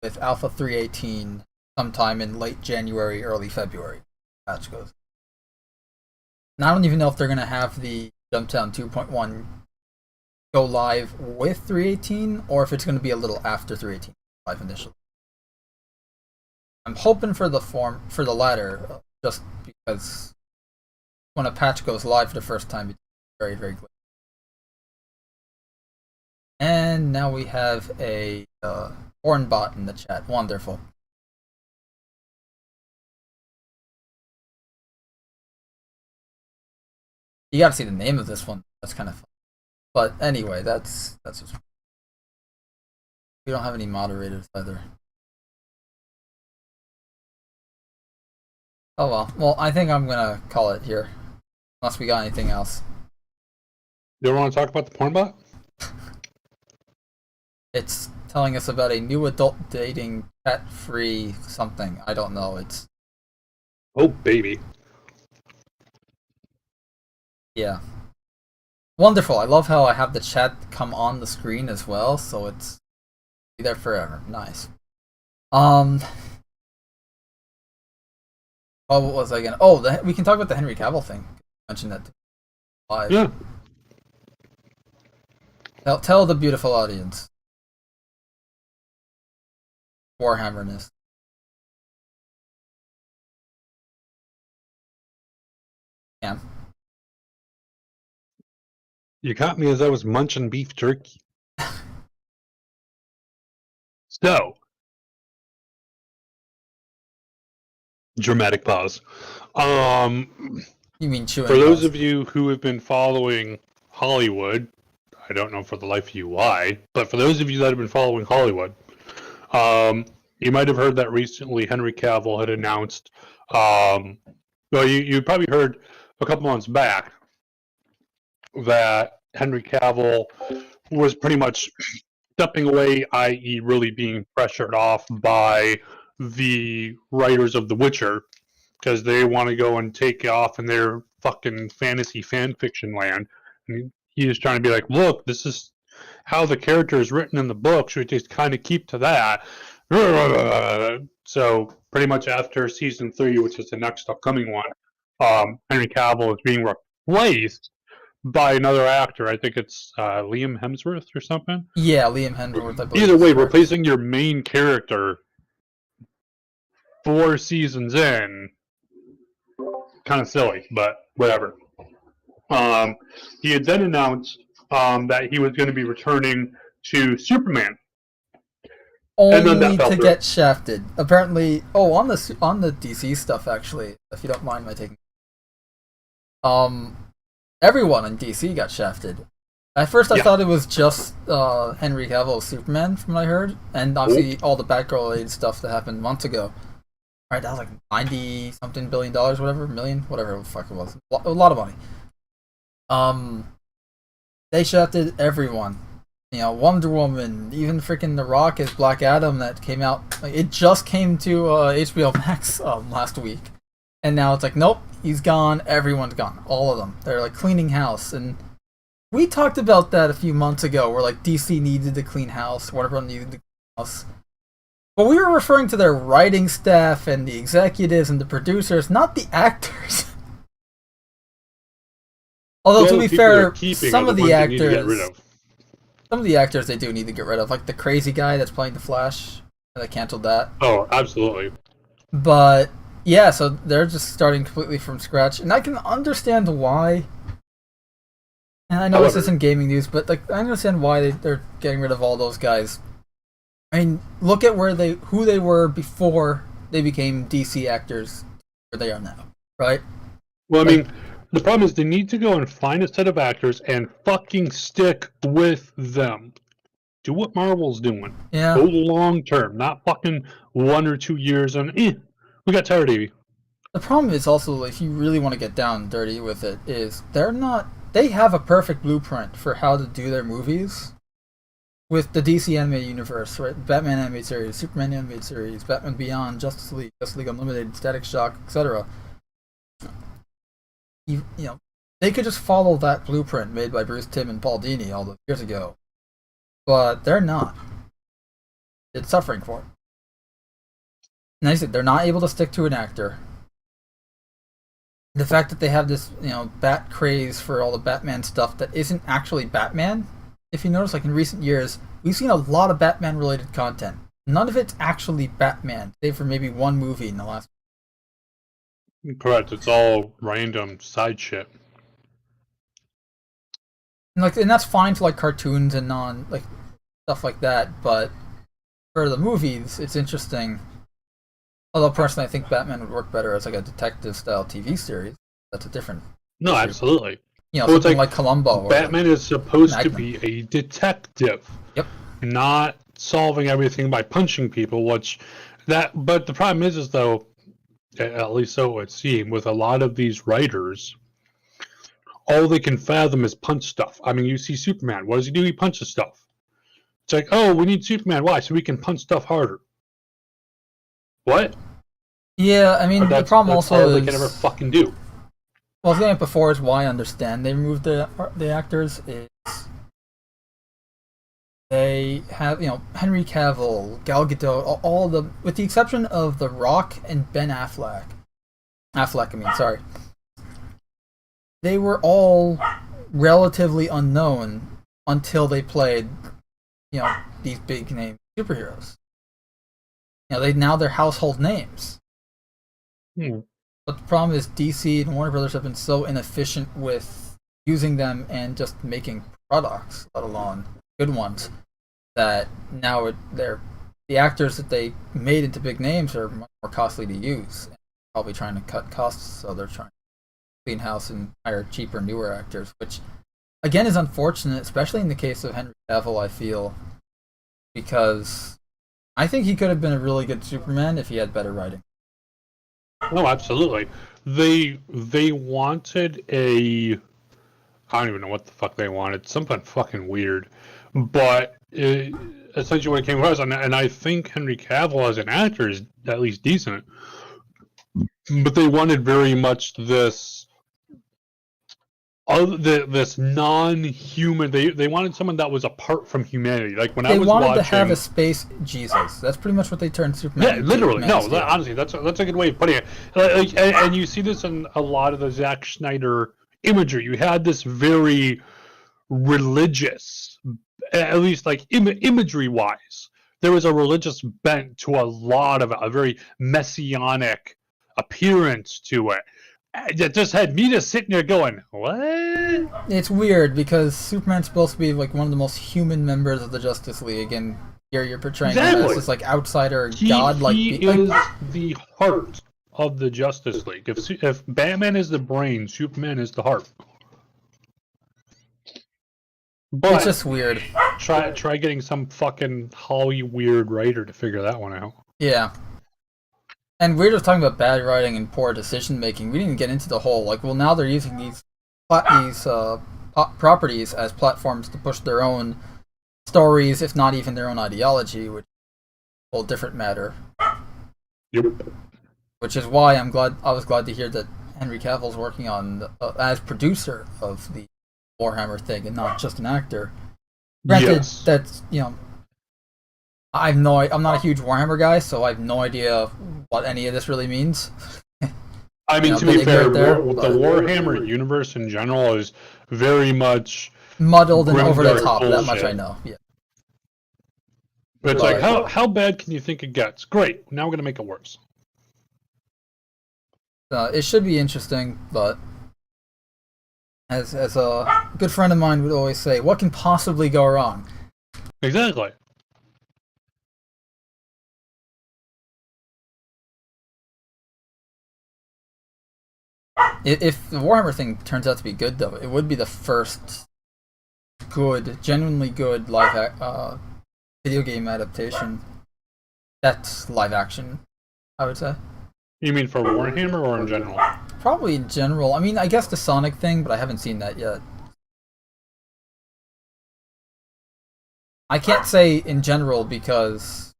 with Alpha 318 sometime in late January, early February. Patch goes. And I don't even know if they're going to have the JumpTown 2.1 go live with 318 or if it's going to be a little after 318 live initially. I'm hoping for the latter, just because when a patch goes live for the first time, it's very, very quick. And now we have a foreign bot in the chat. Wonderful. You gotta see the name of this one. That's kind of fun. But anyway, that's just... We don't have any moderators either. Oh well. Well, I think I'm gonna call it here. Unless we got anything else. You want to talk about the porn bot? It's telling us about a new adult dating pet-free something. I don't know. It's... Oh, baby. Yeah. Wonderful. I love how I have the chat come on the screen as well, so it's be there forever. Nice. Oh, what was I gonna... Oh, we can talk about the Henry Cavill thing. I mentioned that live. Yeah. Tell the beautiful audience. Warhammerness. Yeah. You caught me as I was munching beef jerky. So, dramatic pause. You mean chewing? For those pause. of you who have been following Hollywood, I don't know for the life of you why, but for those of you that have been following Hollywood, you might have heard that recently Henry Cavill had announced, well, you probably heard a couple months back that Henry Cavill was pretty much stepping away, i.e. really being pressured off by the writers of The Witcher, because they want to go and take off in their fucking fantasy fan fiction land. And he was trying to be like, look, this is how the character is written in the book. Should we just kind of keep to that? So pretty much after season 3, which is the next upcoming one, Henry Cavill is being replaced by another actor. I think it's Liam Hemsworth or something. Yeah, Liam Hemsworth. I believe. Either way, replacing your main character 4 seasons in, kind of silly, but whatever. He had then announced that he was going to be returning to Superman. Only to get shafted. Apparently, on the DC stuff, actually, if you don't mind my taking. Everyone in DC got shafted. At first, I thought it was just Henry Cavill's Superman, from what I heard, and obviously all the Batgirl-related stuff that happened months ago. Right, that was like $90-something billion, whatever the fuck it was. A lot of money. They shafted everyone. You know, Wonder Woman, even freaking The Rock as Black Adam that came out. Like, it just came to HBO Max last week. And now it's like, nope, he's gone, everyone's gone. All of them. They're like cleaning house. And we talked about that a few months ago, where like DC needed to clean house, Warner Bros. Needed to clean house. But we were referring to their writing staff and the executives and the producers, not the actors. Although, to be fair, some of the actors they do need to get rid of. Like the crazy guy that's playing the Flash, and they canceled that. Oh, absolutely. But, yeah, so they're just starting completely from scratch. And I can understand why. And I know this isn't gaming news, but like I understand why they're getting rid of all those guys. I mean, look at who they were before they became DC actors, where they are now, right? Well, I mean, the problem is they need to go and find a set of actors and fucking stick with them. Do what Marvel's doing. Yeah. Go long term, not fucking 1 or 2 years and we got tired of you. The problem is also, if you really want to get down and dirty with it, is they have a perfect blueprint for how to do their movies. With the DC animated universe, right? Batman animated series, Superman animated series, Batman Beyond, Justice League Unlimited, Static Shock, etc. You know, they could just follow that blueprint made by Bruce Timm and Paul Dini all those years ago. But they're not. It's suffering for it. And I said, they're not able to stick to an actor. The fact that they have this, bat craze for all the Batman stuff that isn't actually Batman. If you notice, like in recent years, we've seen a lot of Batman-related content. None of it's actually Batman, save for maybe one movie in the last. Correct. It's all random side shit. And that's fine for like cartoons and stuff like that. But for the movies, it's interesting. Although personally, I think Batman would work better as like a detective-style TV series. That's a different. No, issue. Absolutely. Something like Columbo. Batman is supposed to be a detective. Yep. Not solving everything by punching people, but the problem is though, at least so it would seem, with a lot of these writers, all they can fathom is punch stuff. I mean, you see Superman. What does he do? He punches stuff. It's like, oh, we need Superman. Why? So we can punch stuff harder. What? Yeah, I mean, the problem that's also all is... they can ever fucking do. Well, I was saying it before is why I understand they removed the actors is they have, Henry Cavill, Gal Gadot, all the, with the exception of The Rock and Ben Affleck. They were all relatively unknown until they played, these big name superheroes. Now they're household names. But the problem is DC and Warner Brothers have been so inefficient with using them and just making products, let alone good ones, that now they're the actors that they made into big names are much more costly to use. Probably trying to cut costs, so they're trying to clean house and hire cheaper, newer actors, which again is unfortunate, especially in the case of Henry Cavill, I feel, because I think he could have been a really good Superman if he had better writing. No, absolutely. They wanted a, I don't even know what the fuck they wanted. Something fucking weird. But essentially what it came was, and I think Henry Cavill as an actor is at least decent, but they wanted very much this this non-human. They wanted someone that was apart from humanity. Like when I was wanted watching, to have a space Jesus. That's pretty much what they turned Superman. yeah, into, literally. Man No, of Steel. honestly, that's a good way of putting it. Like, and you see this in a lot of the Zack Snyder imagery. You had this very religious, at least like imagery wise, there was a religious bent to a lot of it, a very messianic appearance to it. It just had me just sitting there going, what? It's weird because Superman's supposed to be like one of the most human members of the Justice League, and here you're portraying him as this like outsider god-like. He is the heart of the Justice League. If Batman is the brain, Superman is the heart. But it's just weird. Try getting some fucking Holly weird writer to figure that one out. Yeah. And we're just talking about bad writing and poor decision making. We didn't get into the whole like, well, now they're using these properties as platforms to push their own stories, if not even their own ideology, which is a whole different matter. Yep. Which is why I was glad to hear that Henry Cavill's working on as producer of the Warhammer thing and not just an actor. Granted, Yes. that's I'm not a huge Warhammer guy, so I have no idea what any of this really means. I mean, You know, to be they fair, get there, the but- Warhammer universe in general is very much Muddled and over the Grimdark top. That much bullshit. I know. Yeah. It's But- like how bad can you think it gets? Great. Now we're gonna make it worse. It should be interesting, but as a good friend of mine would always say, what can possibly go wrong? Exactly. If the Warhammer thing turns out to be good, though, it would be the first good, genuinely good video game adaptation. That's live action, I would say. You mean for Warhammer or in general? Probably in general. I mean, I guess the Sonic thing, but I haven't seen that yet. I can't say in general because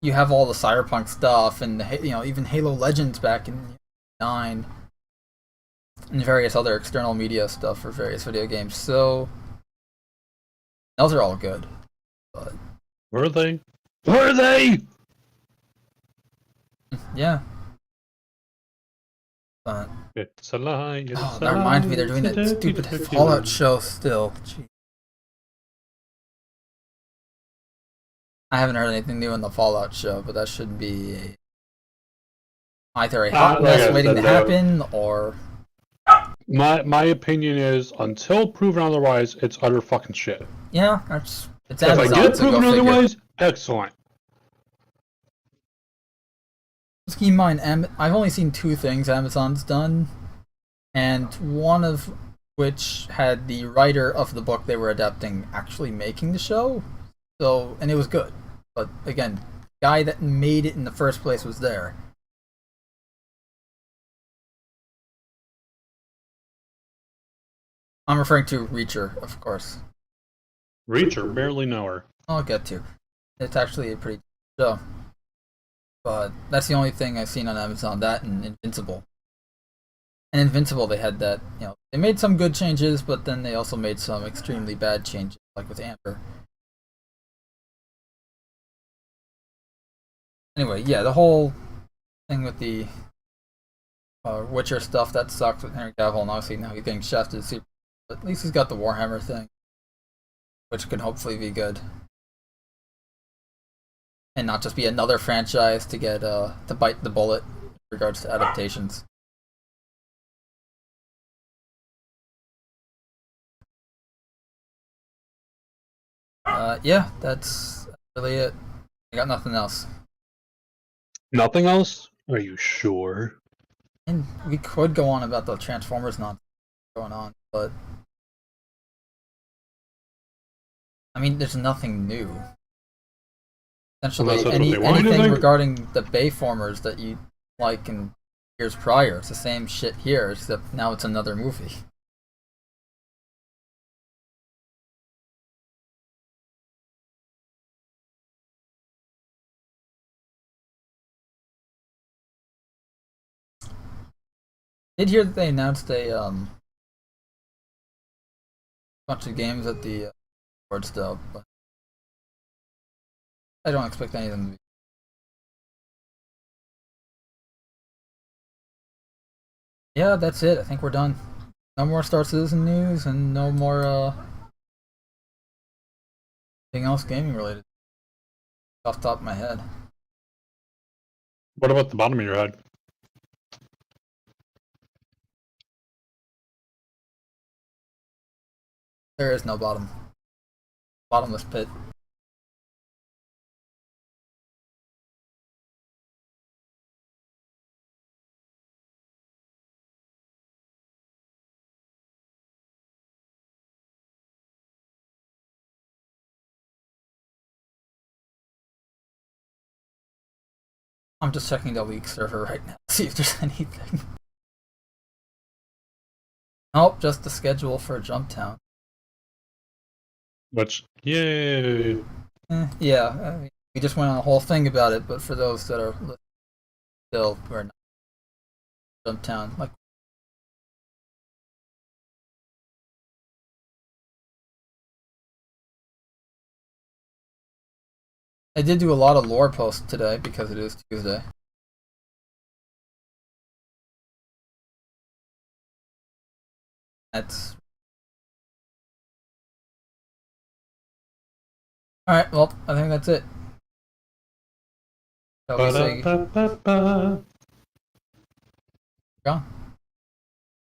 you have all the Cyberpunk stuff and even Halo Legends back in 9 and various other external media stuff for various video games. So those are all good. But Were they? Were they? yeah. But It's a lie. It's oh, a that reminds lie, me they're doing it's that a stupid lie. Fallout show still. Gee. I haven't heard anything new on the Fallout show, but that should be either a hot like mess I waiting to said, happen, or My opinion is, until proven otherwise, it's utter fucking shit. yeah, it's If I Amazon, get so go proven figure. otherwise, excellent. Just keep in mind, I've only seen 2 things Amazon's done, and one of which had the writer of the book they were adapting actually making the show, and it was good. But again, the guy that made it in the first place was there. I'm referring to Reacher, of course. Reacher, barely know her. I'll get to. It's actually a pretty good show. But that's the only thing I've seen on Amazon, that and Invincible. And Invincible, they had that, they made some good changes, but then they also made some extremely bad changes, like with Amber. Anyway, yeah, the whole thing with the Witcher stuff, that sucks with Henry Cavill, and obviously now he's getting shafted super. But at least he's got the Warhammer thing, which can hopefully be good. And not just be another franchise to get to bite the bullet in regards to adaptations. Yeah, that's really it. I got nothing else. Nothing else? Are you sure? And we could go on about the Transformers nonsense going on, but I mean, there's nothing new. Essentially, Unless that's what they want you to anything think. regarding the Bayformers that you like in years prior, it's the same shit here, except now it's another movie. Did hear that they announced a bunch of games at the awards though, but I don't expect any of them to be. Yeah, that's it. I think we're done. No more Star Citizen news and no more anything else gaming related. Off the top of my head. What about the bottom of your head? There is no bottom. Bottomless pit. I'm just checking the league server right now to see if there's anything. Nope, just the schedule for JumpTown. Which, yay! Yeah, I mean, we just went on a whole thing about it, but for those that are still who are not JumpTown, like I did do a lot of lore posts today because it is Tuesday. That's alright, well, I think that's it. Shall we say Ba-da-ba-ba-ba. gone?